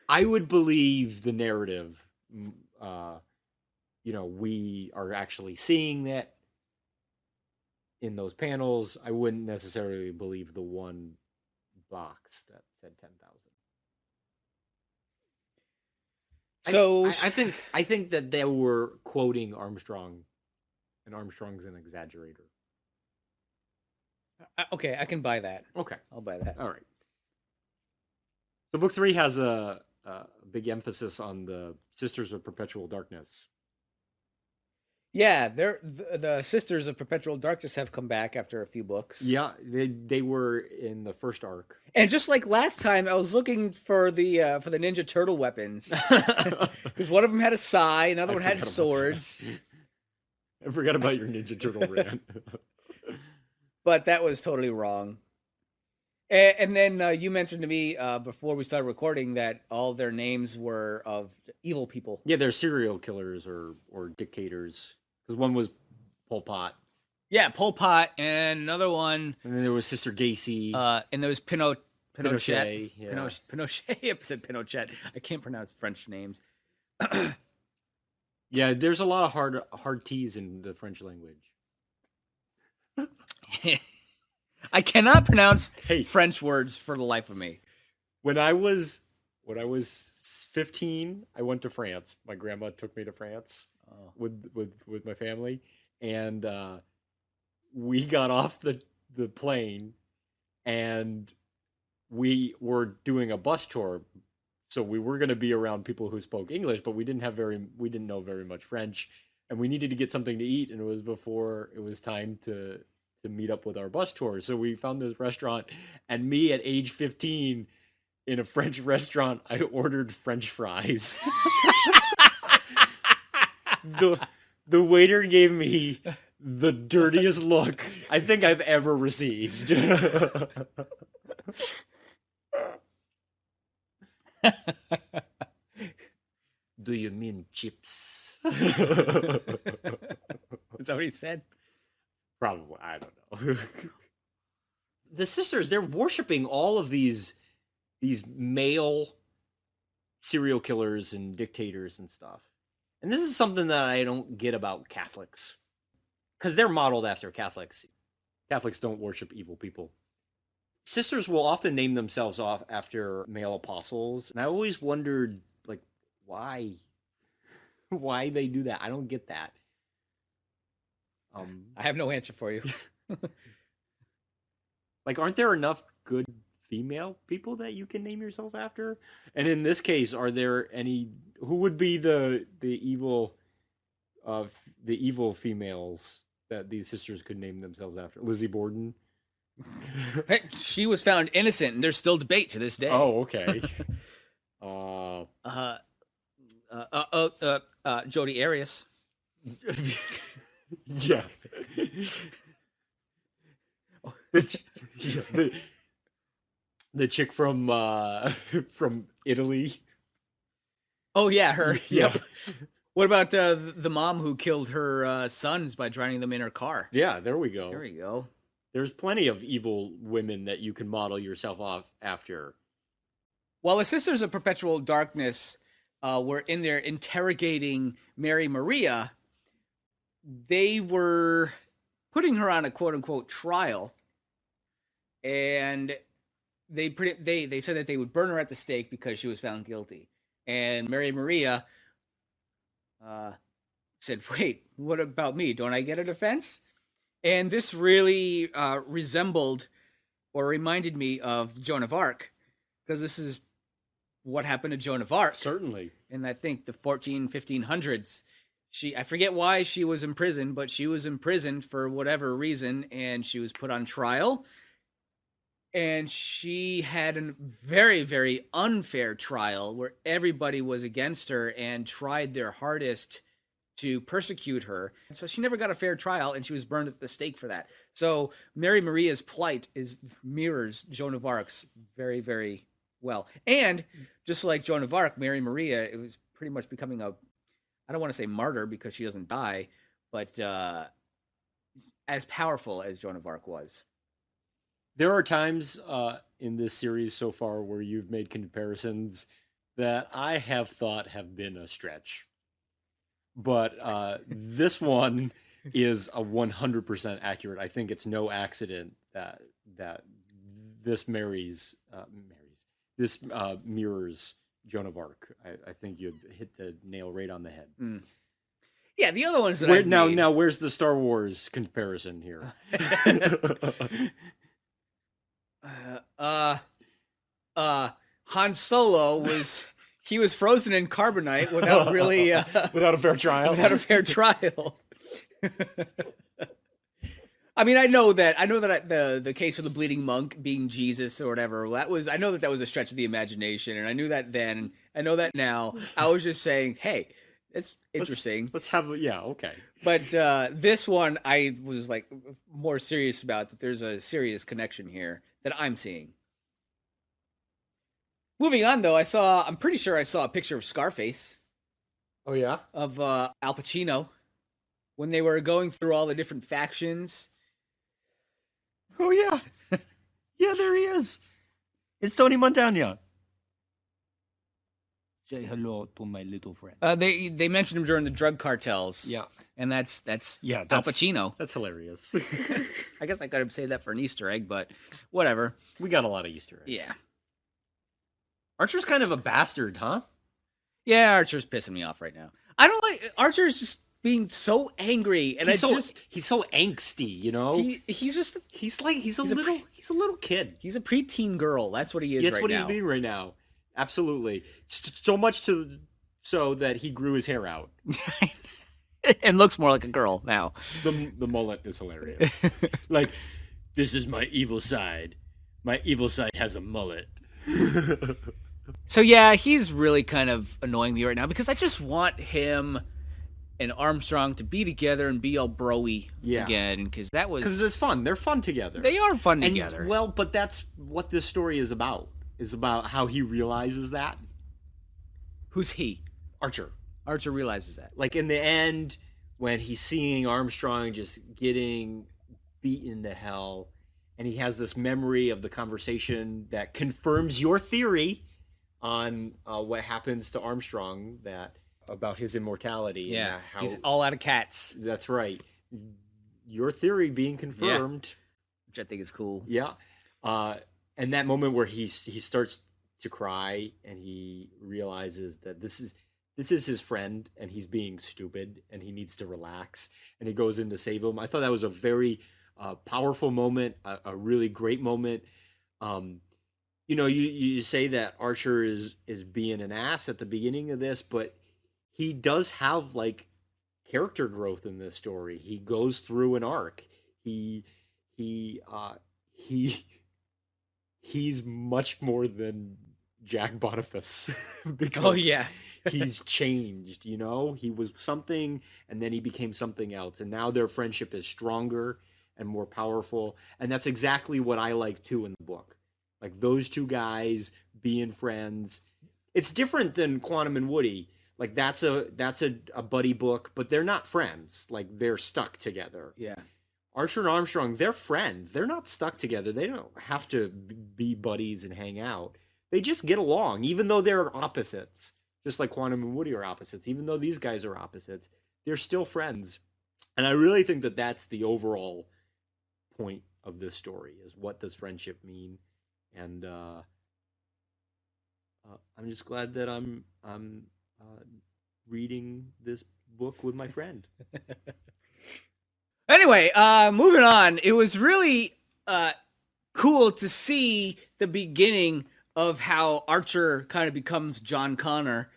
Speaker 1: I would believe the narrative. We are actually seeing that in those panels. I wouldn't necessarily believe the one box that said 10,000.
Speaker 2: So
Speaker 1: I think that they were quoting Armstrong, and Armstrong's an exaggerator.
Speaker 2: Okay, I can buy that.
Speaker 1: Okay,
Speaker 2: I'll buy that.
Speaker 1: All right. So book 3 has a big emphasis on the Sisters of Perpetual Darkness.
Speaker 2: Yeah, the Sisters of Perpetual Darkness have come back after a few books.
Speaker 1: Yeah, they were in the first arc.
Speaker 2: And just like last time, I was looking for the Ninja Turtle weapons. Because one of them had a sai, another one had swords.
Speaker 1: I forgot about your Ninja Turtle rant.
Speaker 2: But that was totally wrong. And then you mentioned to me before we started recording that all their names were of evil people.
Speaker 1: Yeah, they're serial killers or dictators. Because one was Pol Pot.
Speaker 2: Yeah, Pol Pot, and another one.
Speaker 1: And then there was Sister Gacy.
Speaker 2: And there was Pinochet.
Speaker 1: Yeah.
Speaker 2: Pinochet. I said Pinochet. I can't pronounce French names.
Speaker 1: Yeah, there's a lot of hard T's in the French language.
Speaker 2: I cannot pronounce French words for the life of me.
Speaker 1: When I was 15, I went to France. My grandma took me to France with my family, and we got off the plane, and we were doing a bus tour. So we were going to be around people who spoke English, but we didn't know very much French, and we needed to get something to eat, and it was before it was time to meet up with our bus tour. So we found this restaurant, and me at age 15 in a French restaurant, I ordered French fries. The waiter gave me the dirtiest look I think I've ever received. Do you mean chips?
Speaker 2: Is that what he said?
Speaker 1: Probably. I don't know. The sisters, they're worshiping all of these male serial killers and dictators and stuff. And this is something that I don't get about Catholics. Because they're modeled after Catholics. Catholics don't worship evil people. Sisters will often name themselves off after male apostles. And I always wondered, like, why? Why they do that? I don't get that.
Speaker 2: I have no answer for you.
Speaker 1: Like, aren't there enough good female people that you can name yourself after? And in this case, are there any? Who would be the evil females that these sisters could name themselves after? Lizzie Borden.
Speaker 2: Hey, she was found innocent, and there's still debate to this day.
Speaker 1: Oh, okay.
Speaker 2: Jodi Arias.
Speaker 1: Yeah. The chick from Italy.
Speaker 2: Oh yeah, her.
Speaker 1: Yeah.
Speaker 2: Yep. What about the mom who killed her sons by drowning them in her car?
Speaker 1: Yeah, there we go.
Speaker 2: There we go.
Speaker 1: There's plenty of evil women that you can model yourself off after.
Speaker 2: While the Sisters of Perpetual Darkness were in there interrogating Mary Maria, they were putting her on a quote-unquote trial, and they said that they would burn her at the stake because she was found guilty. And Mary Maria said, wait, what about me? Don't I get a defense? And this really resembled or reminded me of Joan of Arc, because this is what happened to Joan of Arc.
Speaker 1: Certainly.
Speaker 2: In, I think, the 1500s. I forget why she was imprisoned, but she was imprisoned for whatever reason, and she was put on trial. And she had a very, very unfair trial where everybody was against her and tried their hardest to persecute her. So she never got a fair trial, and she was burned at the stake for that. So Mary Maria's plight mirrors Joan of Arc's very, very well. And just like Joan of Arc, Mary Maria, it was pretty much becoming I don't want to say martyr because she doesn't die, but as powerful as Joan of Arc was.
Speaker 1: There are times in this series so far where you've made comparisons that I have thought have been a stretch. But this one is a 100% accurate. I think it's no accident that this mirrors Joan of Arc. I think you'd hit the nail right on the head.
Speaker 2: Mm. Yeah, the other ones that
Speaker 1: now where's the Star Wars comparison here?
Speaker 2: Han Solo was frozen in carbonite without really
Speaker 1: without a fair trial.
Speaker 2: Without a fair trial. I mean, I know that the case of the bleeding monk being Jesus or whatever, I know that was a stretch of the imagination, and I knew that then. I know that now. I was just saying, hey, it's interesting.
Speaker 1: Let's have okay.
Speaker 2: But this one, I was like more serious about that. There's a serious connection here that I'm seeing. Moving on, though, I'm pretty sure I saw a picture of Scarface.
Speaker 1: Oh yeah,
Speaker 2: of Al Pacino when they were going through all the different factions.
Speaker 1: Oh yeah, yeah, there he is. It's Tony Montana. Say hello to my little friend.
Speaker 2: They mentioned him during the drug cartels.
Speaker 1: Yeah,
Speaker 2: and that's Al Pacino.
Speaker 1: That's hilarious.
Speaker 2: I guess I could have saved that for an Easter egg, but whatever.
Speaker 1: We got a lot of Easter eggs.
Speaker 2: Yeah.
Speaker 1: Archer's kind of a bastard, huh?
Speaker 2: Yeah, Archer's pissing me off right now. I don't like Archer's just being so angry, and he's
Speaker 1: so angsty, you know.
Speaker 2: He's a
Speaker 1: little kid.
Speaker 2: He's a preteen girl. That's what he is.
Speaker 1: That's what he's being right now. Absolutely. So much so that he grew his hair out
Speaker 2: and looks more like a girl now.
Speaker 1: The mullet is hilarious. Like, this is my evil side. My evil side has a mullet.
Speaker 2: So yeah, he's really kind of annoying me right now because I just want him and Armstrong to be together and be all broy again because
Speaker 1: it's fun. They're fun together.
Speaker 2: They are fun together.
Speaker 1: Well, but that's what this story is about. Is about how he realizes that.
Speaker 2: Who's he?
Speaker 1: Archer.
Speaker 2: Archer realizes that.
Speaker 1: Like in the end, when he's seeing Armstrong just getting beaten to hell, and he has this memory of the conversation that confirms your theory on what happens to Armstrong, that about his immortality.
Speaker 2: Yeah,
Speaker 1: and how,
Speaker 2: he's all out of cats.
Speaker 1: That's right. Your theory being confirmed.
Speaker 2: Which I think is cool.
Speaker 1: Yeah. And that moment where he starts to cry and he realizes that this is his friend and he's being stupid and he needs to relax, and he goes in to save him. I thought that was a very powerful moment, a really great moment. You say that Archer is being an ass at the beginning of this, but he does have like character growth in this story. He goes through an arc. He's much more than Jack Boniface. Because he's changed, he was something and then he became something else, and now their friendship is stronger and more powerful, and that's exactly what I like too in the book. Like those two guys being friends. It's different than Quantum and Woody. Like that's a buddy book, but they're not friends. Like they're stuck together.
Speaker 2: Yeah.
Speaker 1: Archer and Armstrong, they're friends. They're not stuck together. They don't have to be buddies and hang out. They just get along, even though they're opposites. Just like Quantum and Woody are opposites. Even though these guys are opposites, they're still friends. And I really think that that's the overall point of this story, is what does friendship mean? And I'm just glad that I'm reading this book with my friend.
Speaker 2: Anyway, moving on. It was really cool to see the beginning of how Archer kind of becomes John Connor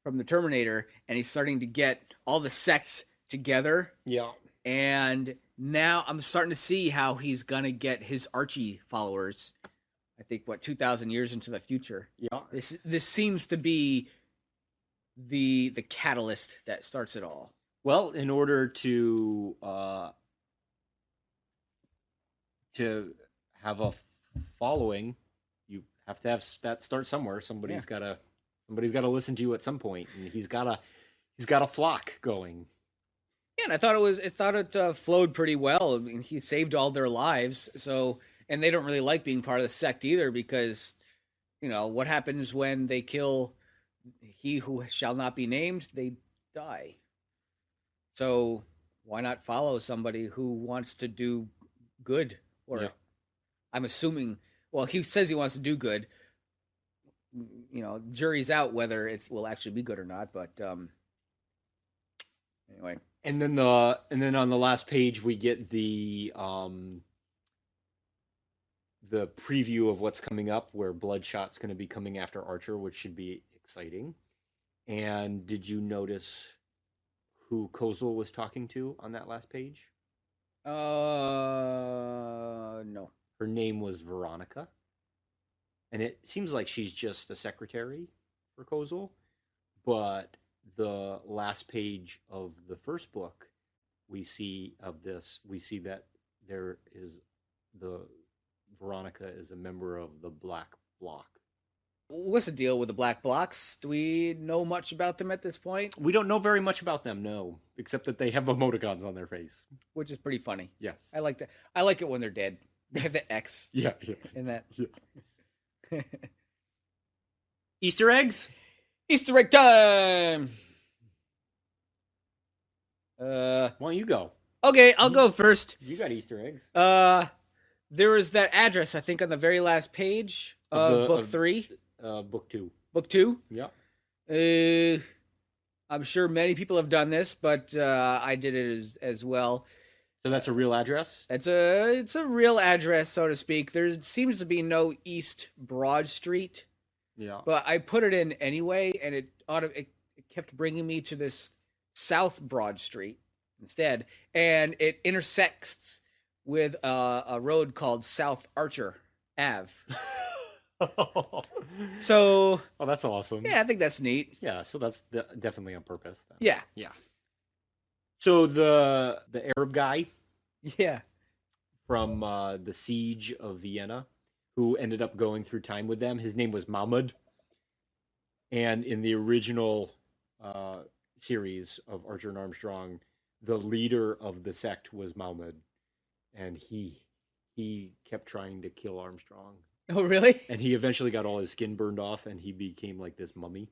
Speaker 2: from the Terminator, and he's starting to get all the sects together.
Speaker 1: Yeah.
Speaker 2: And now I'm starting to see how he's gonna get his Archie followers. I think 2,000 years into the future.
Speaker 1: Yeah.
Speaker 2: This seems to be the catalyst that starts it all.
Speaker 1: Well, in order to have a following, you have to have that start somewhere. Somebody's got to listen to you at some point, and he's got a flock going.
Speaker 2: Yeah, and I thought it flowed pretty well. I mean, he saved all their lives, and they don't really like being part of the sect either, because what happens when they kill he who shall not be named? They die. So why not follow somebody who wants to do good? Or I'm assuming, well, he says he wants to do good. Jury's out whether it will actually be good or not. But anyway.
Speaker 1: And then on the last page we get the preview of what's coming up, where Bloodshot's going to be coming after Archer, which should be exciting. And did you notice who Kozel was talking to on that last page?
Speaker 2: No.
Speaker 1: Her name was Veronica. And it seems like she's just a secretary for Kozel. But the last page of the first book, we see that Veronica is a member of the Black Bloc.
Speaker 2: What's the deal with the Black Blocs? Do we know much about them at this point?
Speaker 1: We don't know very much about them, no, except that they have emoticons on their face,
Speaker 2: which is pretty funny.
Speaker 1: Yes,
Speaker 2: I like that. I like it when they're dead. They have the X.
Speaker 1: Yeah.
Speaker 2: In that.
Speaker 1: Yeah. Easter eggs.
Speaker 2: Easter egg time.
Speaker 1: Why don't you go?
Speaker 2: Okay, I'll go first.
Speaker 1: You got Easter eggs.
Speaker 2: There was that address, I think, on the very last page of book 3.
Speaker 1: Book 2.
Speaker 2: Book 2?
Speaker 1: Yeah.
Speaker 2: I'm sure many people have done this, but I did it as well.
Speaker 1: So that's a real address?
Speaker 2: It's a real address, so to speak. There seems to be no East Broad Street.
Speaker 1: Yeah.
Speaker 2: But I put it in anyway, and it kept bringing me to this South Broad Street instead, and it intersects with a road called South Archer Ave. So,
Speaker 1: that's awesome.
Speaker 2: Yeah, I think that's neat.
Speaker 1: Yeah, so that's definitely on purpose then.
Speaker 2: Yeah.
Speaker 1: So the Arab guy, from the siege of Vienna, who ended up going through time with them, his name was Mahmud. And in the original series of Archer and Armstrong, the leader of the sect was Mahmoud, and he kept trying to kill Armstrong.
Speaker 2: Oh, really?
Speaker 1: And he eventually got all his skin burned off, and he became like this mummy.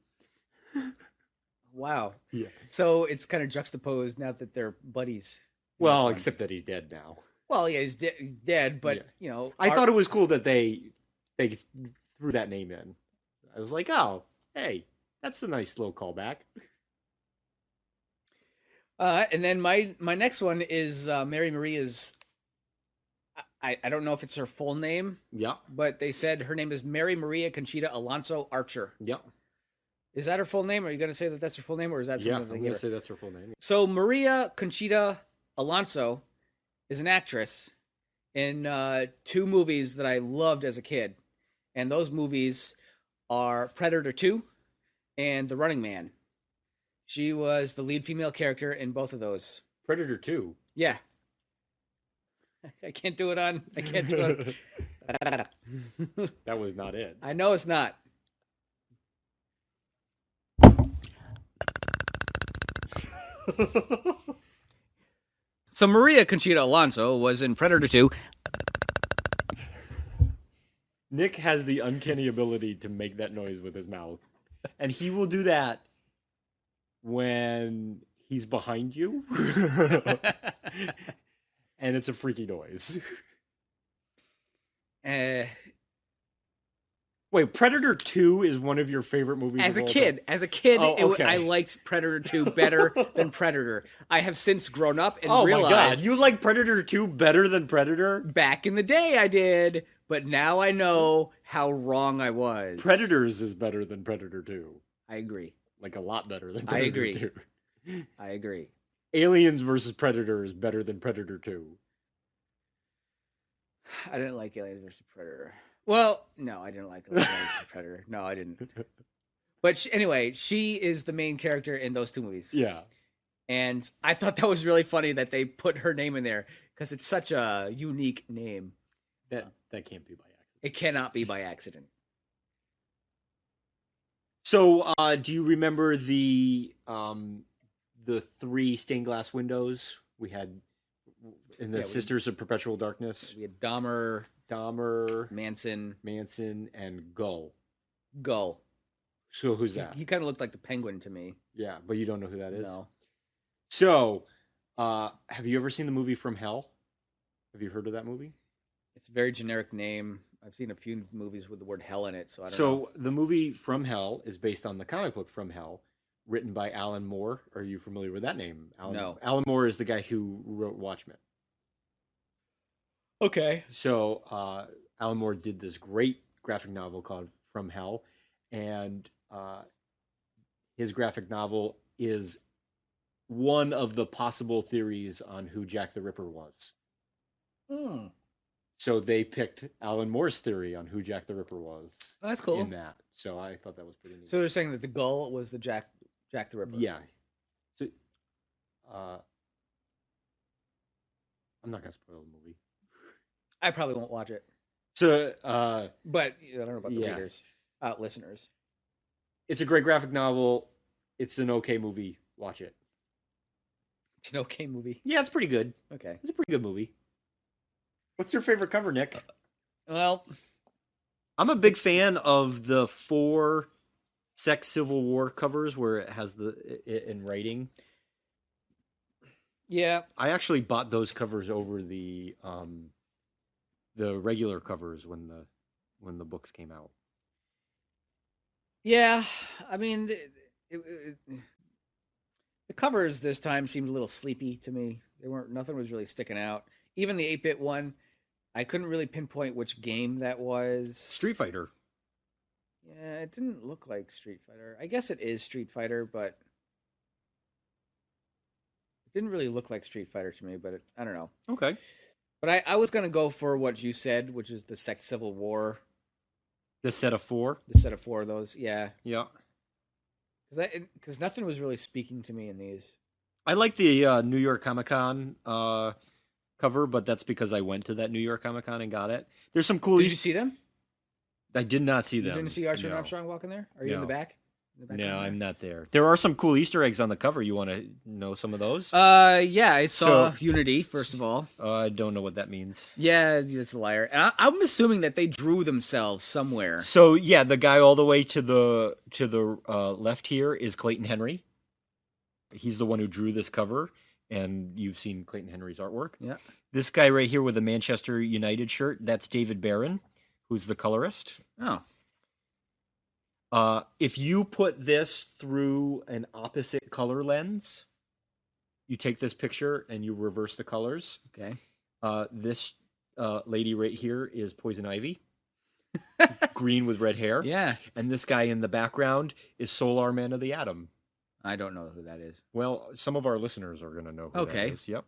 Speaker 2: Wow.
Speaker 1: Yeah.
Speaker 2: So it's kind of juxtaposed now that they're buddies.
Speaker 1: Well, except that he's dead now.
Speaker 2: Well, yeah, he's dead, but
Speaker 1: Yeah.
Speaker 2: you know,
Speaker 1: I thought it was cool that they threw that name in. I was like, oh, hey, that's a nice little callback.
Speaker 2: And then my next one is Mary Maria's. I don't know if it's her full name.
Speaker 1: Yeah.
Speaker 2: But they said her name is Mary Maria Conchita Alonso Archer.
Speaker 1: Yeah.
Speaker 2: Is that her full name? Are you going to say that that's her full name, or is that something?
Speaker 1: Yeah, I'm going to say that's her full name.
Speaker 2: So Maria Conchita Alonso is an actress in 2 movies that I loved as a kid, and those movies are Predator 2 and The Running Man. She was the lead female character in both of those.
Speaker 1: Predator 2.
Speaker 2: Yeah. I can't do it.
Speaker 1: That was not it.
Speaker 2: I know it's not. So Maria Conchita Alonso was in Predator 2.
Speaker 1: Nick has the uncanny ability to make that noise with his mouth. And he will do that when he's behind you. And it's a freaky noise. Wait, Predator 2 is one of your favorite movies
Speaker 2: As a
Speaker 1: of all
Speaker 2: kid,
Speaker 1: time?
Speaker 2: oh, okay. I liked Predator 2 better than Predator. I have since grown up and realized...
Speaker 1: my God, you like Predator 2 better than Predator?
Speaker 2: Back in the day I did, but now I know how wrong I was.
Speaker 1: Predators is better than Predator 2.
Speaker 2: I agree.
Speaker 1: Like a lot better than Predator 2.
Speaker 2: I agree.
Speaker 1: Aliens versus Predator is better than Predator 2.
Speaker 2: I didn't like Aliens versus Predator. Well, no, I didn't like Aliens versus Predator. No, I didn't. But anyway, she is the main character in those 2 movies.
Speaker 1: Yeah.
Speaker 2: And I thought that was really funny that they put her name in there because it's such a unique name.
Speaker 1: That can't be by accident.
Speaker 2: It cannot be by accident.
Speaker 1: So, do you remember the 3 stained glass windows we had in the Sisters of Perpetual Darkness?
Speaker 2: We had Dahmer, Manson,
Speaker 1: and Gull. So who's that?
Speaker 2: He kind of looked like the Penguin to me.
Speaker 1: Yeah, but you don't know who that is?
Speaker 2: No.
Speaker 1: So, have you ever seen the movie From Hell? Have you heard of that movie?
Speaker 2: It's a very generic name. I've seen a few movies with the word hell in it, so I don't know.
Speaker 1: So, the movie From Hell is based on the comic book From Hell, written by Alan Moore. Are you familiar with that name?
Speaker 2: No.
Speaker 1: Alan Moore is the guy who wrote Watchmen.
Speaker 2: Okay.
Speaker 1: So, Alan Moore did this great graphic novel called From Hell, and his graphic novel is one of the possible theories on who Jack the Ripper was.
Speaker 2: Hmm.
Speaker 1: So they picked Alan Moore's theory on who Jack the Ripper was.
Speaker 2: Oh, that's cool.
Speaker 1: In that. So I thought that was pretty neat.
Speaker 2: So they're saying that the Gull was the Jack the Ripper.
Speaker 1: Yeah. So, I'm not going to spoil the movie.
Speaker 2: I probably won't watch it.
Speaker 1: So,
Speaker 2: but I don't know about the readers, listeners.
Speaker 1: It's a great graphic novel. It's an okay movie. Watch it.
Speaker 2: It's an okay movie.
Speaker 1: Yeah, it's pretty good.
Speaker 2: Okay.
Speaker 1: It's a pretty good movie. What's your favorite cover, Nick?
Speaker 2: Well,
Speaker 1: I'm a big fan of the 4 Sect Civil War covers where it has it in writing.
Speaker 2: Yeah.
Speaker 1: I actually bought those covers over the regular covers when the books came out.
Speaker 2: Yeah, I mean, the covers this time seemed a little sleepy to me. Nothing was really sticking out. Even the 8-bit one, I couldn't really pinpoint which game that was.
Speaker 1: Street Fighter.
Speaker 2: Yeah, it didn't look like Street Fighter. I guess it is Street Fighter, but it didn't really look like Street Fighter to me, but I don't know.
Speaker 1: Okay.
Speaker 2: But I was going to go for what you said, which is the Sect Civil War.
Speaker 1: The set of 4?
Speaker 2: The set of 4 of those, yeah.
Speaker 1: Yeah.
Speaker 2: Because nothing was really speaking to me in these.
Speaker 1: I like the New York Comic Con cover, but that's because I went to that New York Comic Con and got it. There's some cool...
Speaker 2: Did you see them?
Speaker 1: I did not see them.
Speaker 2: You didn't see Archer Armstrong walking there? Are you in the back? the background
Speaker 1: No,
Speaker 2: there?
Speaker 1: I'm not there. There are some cool Easter eggs on the cover. You want to know some of those?
Speaker 2: Yeah, I saw
Speaker 1: So-
Speaker 2: Unity first of all.
Speaker 1: I don't know what that means.
Speaker 2: Yeah, that's a liar. And I'm assuming that they drew themselves somewhere.
Speaker 1: So yeah, the guy all the way to the left here is Clayton Henry. He's the one who drew this cover, and you've seen Clayton Henry's artwork.
Speaker 2: Yeah.
Speaker 1: This guy right here with the Manchester United shirt, that's David Barron, who's the colorist.
Speaker 2: Oh.
Speaker 1: If you put this through an opposite color lens, you take this picture and you reverse the colors.
Speaker 2: Okay.
Speaker 1: This lady right here is Poison Ivy, green with red hair.
Speaker 2: Yeah.
Speaker 1: And this guy in the background is Solar Man of the Atom.
Speaker 2: I don't know who that is.
Speaker 1: Well, some of our listeners are going to know who
Speaker 2: Okay.
Speaker 1: that is. Yep.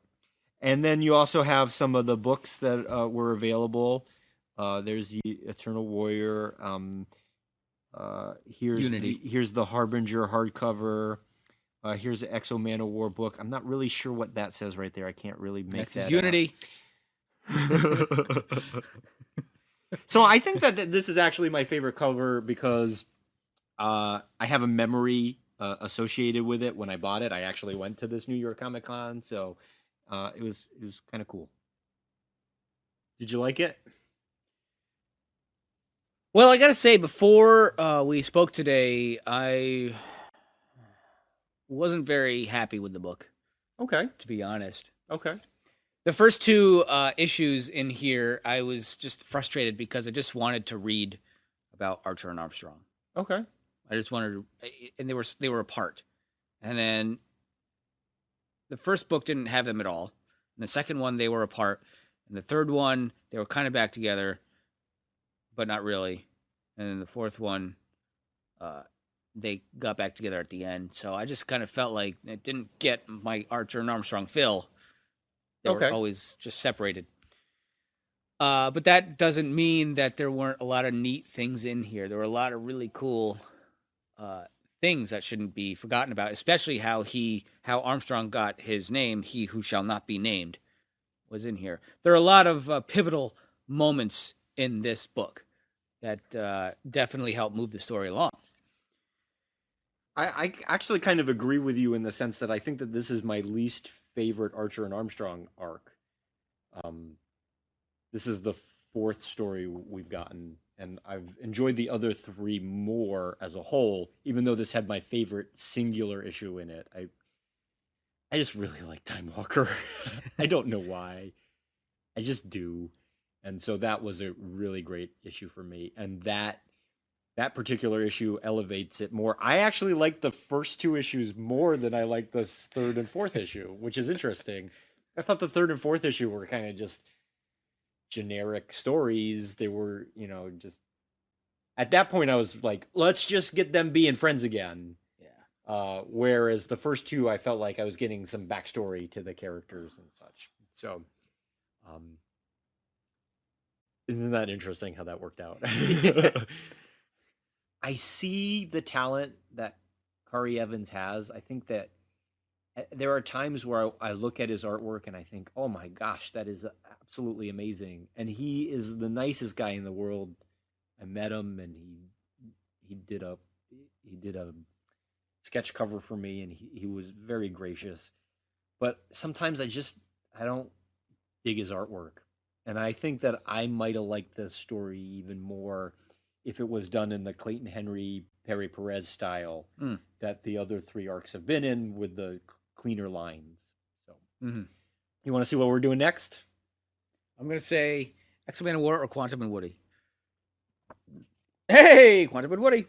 Speaker 1: And then you also have some of the books that were available. There's the Eternal Warrior.
Speaker 2: Unity.
Speaker 1: Here's the Harbinger hardcover. Here's the Exo Man of War book. I'm not really sure what that says right there. I can't really make
Speaker 2: Next
Speaker 1: that
Speaker 2: is Unity.
Speaker 1: So I think that this is actually my favorite cover because I have a memory associated with it. When I bought it, I actually went to this New York Comic Con, so it was kind of cool. Did you like it?
Speaker 2: Well, I gotta say, before we spoke today, I wasn't very happy with the book,
Speaker 1: Okay.
Speaker 2: to be honest.
Speaker 1: Okay.
Speaker 2: The first two issues in here, I was just frustrated because I just wanted to read about Archer and Armstrong.
Speaker 1: Okay.
Speaker 2: I just wanted to, and they were apart. And then the first book didn't have them at all. And the second one, they were apart. And the third one, they were kind of back together, but not really. And then the fourth one, they got back together at the end. So I just kind of felt like it didn't get my Archer and Armstrong fill. They
Speaker 1: Okay.
Speaker 2: were always just separated. But that doesn't mean that there weren't a lot of neat things in here. There were a lot of really cool things that shouldn't be forgotten about, especially how Armstrong got his name, He Who Shall Not Be Named, was in here. There are a lot of pivotal moments in this book that definitely helped move the story along.
Speaker 1: I actually kind of agree with you in the sense that I think that this is my least favorite Archer and Armstrong arc. This is the fourth story we've gotten, and I've enjoyed the other three more as a whole, even though this had my favorite singular issue in it. I just really like Time Walker. I don't know why. I just do. And so that was a really great issue for me. And that particular issue elevates it more. I actually like the first two issues more than I like this third and fourth issue, which is interesting. I thought the third and fourth issue were kind of just generic stories. They were, just at that point I was like, let's just get them being friends again.
Speaker 2: Yeah.
Speaker 1: Whereas the first two, I felt like I was getting some backstory to the characters and such. So, isn't that interesting how that worked out? I see the talent that Kari Evans has. I think that there are times where I look at his artwork and I think, oh my gosh, that is absolutely amazing. And he is the nicest guy in the world. I met him and he did a sketch cover for me, and he was very gracious. But sometimes I don't dig his artwork. And I think that I might have liked this story even more if it was done in the Clayton Henry, Perry Perez style that the other three arcs have been in, with the cleaner lines. So, You want to see what we're doing next?
Speaker 2: I'm going to say X-Men and War or Quantum and Woody. Hey, Quantum and Woody.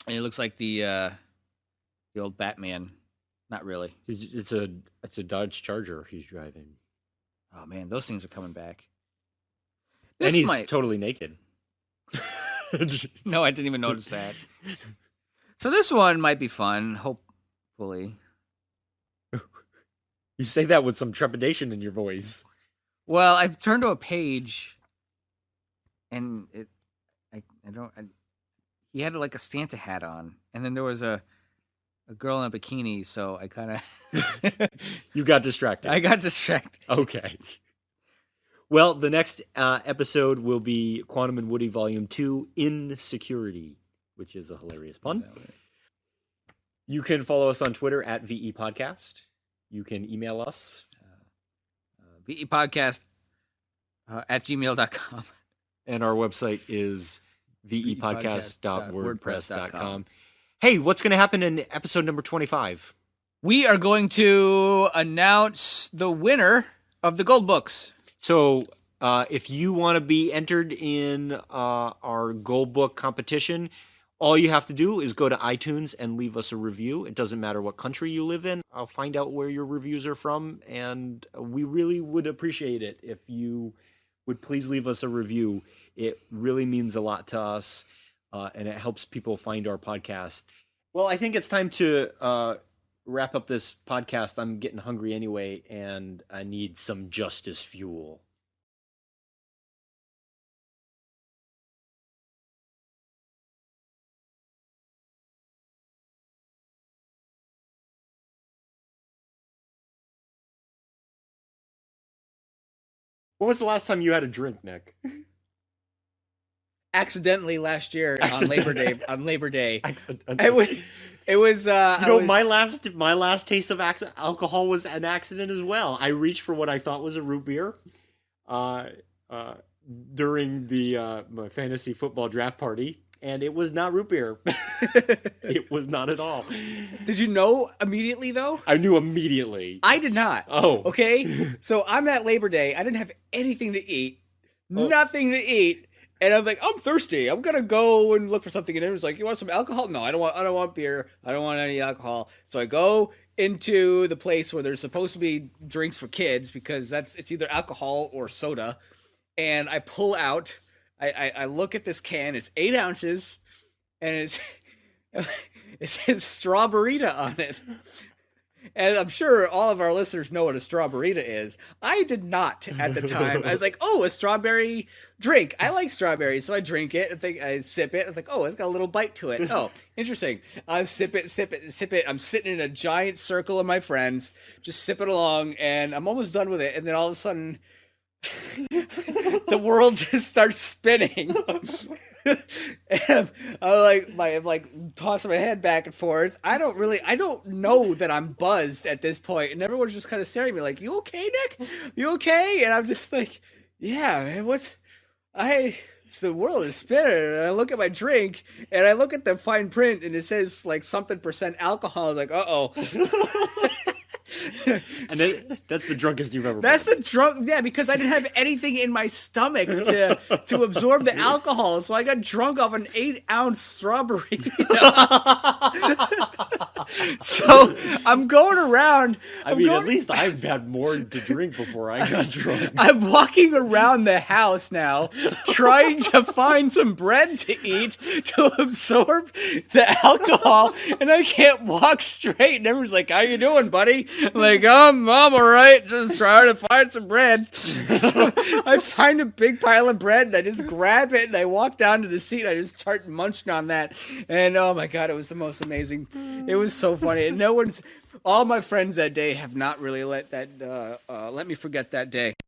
Speaker 2: And it looks like the old Batman. Not really.
Speaker 1: It's a Dodge Charger he's driving.
Speaker 2: Oh man, those things are coming back.
Speaker 1: And he's totally naked.
Speaker 2: No, I didn't even notice that. So this one might be fun, hopefully.
Speaker 1: You say that with some trepidation in your voice.
Speaker 2: Well, I turned to a page, and he had like a Santa hat on, and then there was a girl in a bikini, so I kind of...
Speaker 1: You got distracted.
Speaker 2: I got distracted.
Speaker 1: Okay. Well, the next episode will be Quantum and Woody Volume 2, Insecurity, which is a hilarious pun. You can follow us on Twitter at VE Podcast. You can email us.
Speaker 2: VEpodcast at gmail.com.
Speaker 1: And our website is vepodcast.wordpress.com. Hey, what's going to happen in episode number 25?
Speaker 2: We are going to announce the winner of the Gold Books.
Speaker 1: So if you want to be entered in our Gold Book competition, all you have to do is go to iTunes and leave us a review. It doesn't matter what country you live in. I'll find out where your reviews are from, and we really would appreciate it if you would please leave us a review. It really means a lot to us, and it helps people find our podcast. Well, I think it's time to wrap up this podcast. I'm getting hungry anyway, and I need some justice fuel. When was the last time you had a drink, Nick?
Speaker 2: Accidentally last year on Labor Day.
Speaker 1: Accidentally.
Speaker 2: It was
Speaker 1: my last taste of alcohol was an accident as well. I reached for what I thought was a root beer during my fantasy football draft party, and it was not root beer. It was not at all.
Speaker 2: Did you know immediately, though?
Speaker 1: I knew immediately.
Speaker 2: I did not.
Speaker 1: Oh.
Speaker 2: Okay? So I'm at Labor Day. I didn't have anything to eat. Nothing to eat. And I'm like, I'm thirsty. I'm going to go and look for something. And it was like, you want some alcohol? No, I don't want beer. I don't want any alcohol. So I go into the place where there's supposed to be drinks for kids, because it's either alcohol or soda. And I pull out, I look at this can. It's 8 ounces, and it says Strawberita on it. And I'm sure all of our listeners know what a Strawberita is. I did not at the time. I was like, oh, a strawberry drink. I like strawberries. So I drink it. I sip it. I was like, oh, it's got a little bite to it. Oh, interesting. I sip it. I'm sitting in a giant circle of my friends, just sipping along, and I'm almost done with it. And then all of a sudden, the world just starts spinning. And I'm like tossing my head back and forth. I don't know that I'm buzzed at this point, and everyone's just kind of staring at me like, "You okay, Nick? You okay?" And I'm just like, "Yeah, man. The world is spinning." And I look at my drink, and I look at the fine print, and it says like something % alcohol. I was like, "Uh-oh."
Speaker 1: And that's the drunkest you've ever been.
Speaker 2: That's the drunk, yeah, because I didn't have anything in my stomach to absorb the alcohol, so I got drunk off an 8-ounce strawberry. So I'm going around.
Speaker 1: At least I've had more to drink before I got drunk.
Speaker 2: I'm walking around the house now, trying to find some bread to eat to absorb the alcohol, and I can't walk straight. And everyone's like, "How you doing, buddy?" I'm like, I'm all right, just trying to find some bread. So I find a big pile of bread, and I just grab it, and I walk down to the seat, and I just start munching on that. And oh my God, it was the most amazing. It was so funny. And all my friends that day have not really let me forget that day.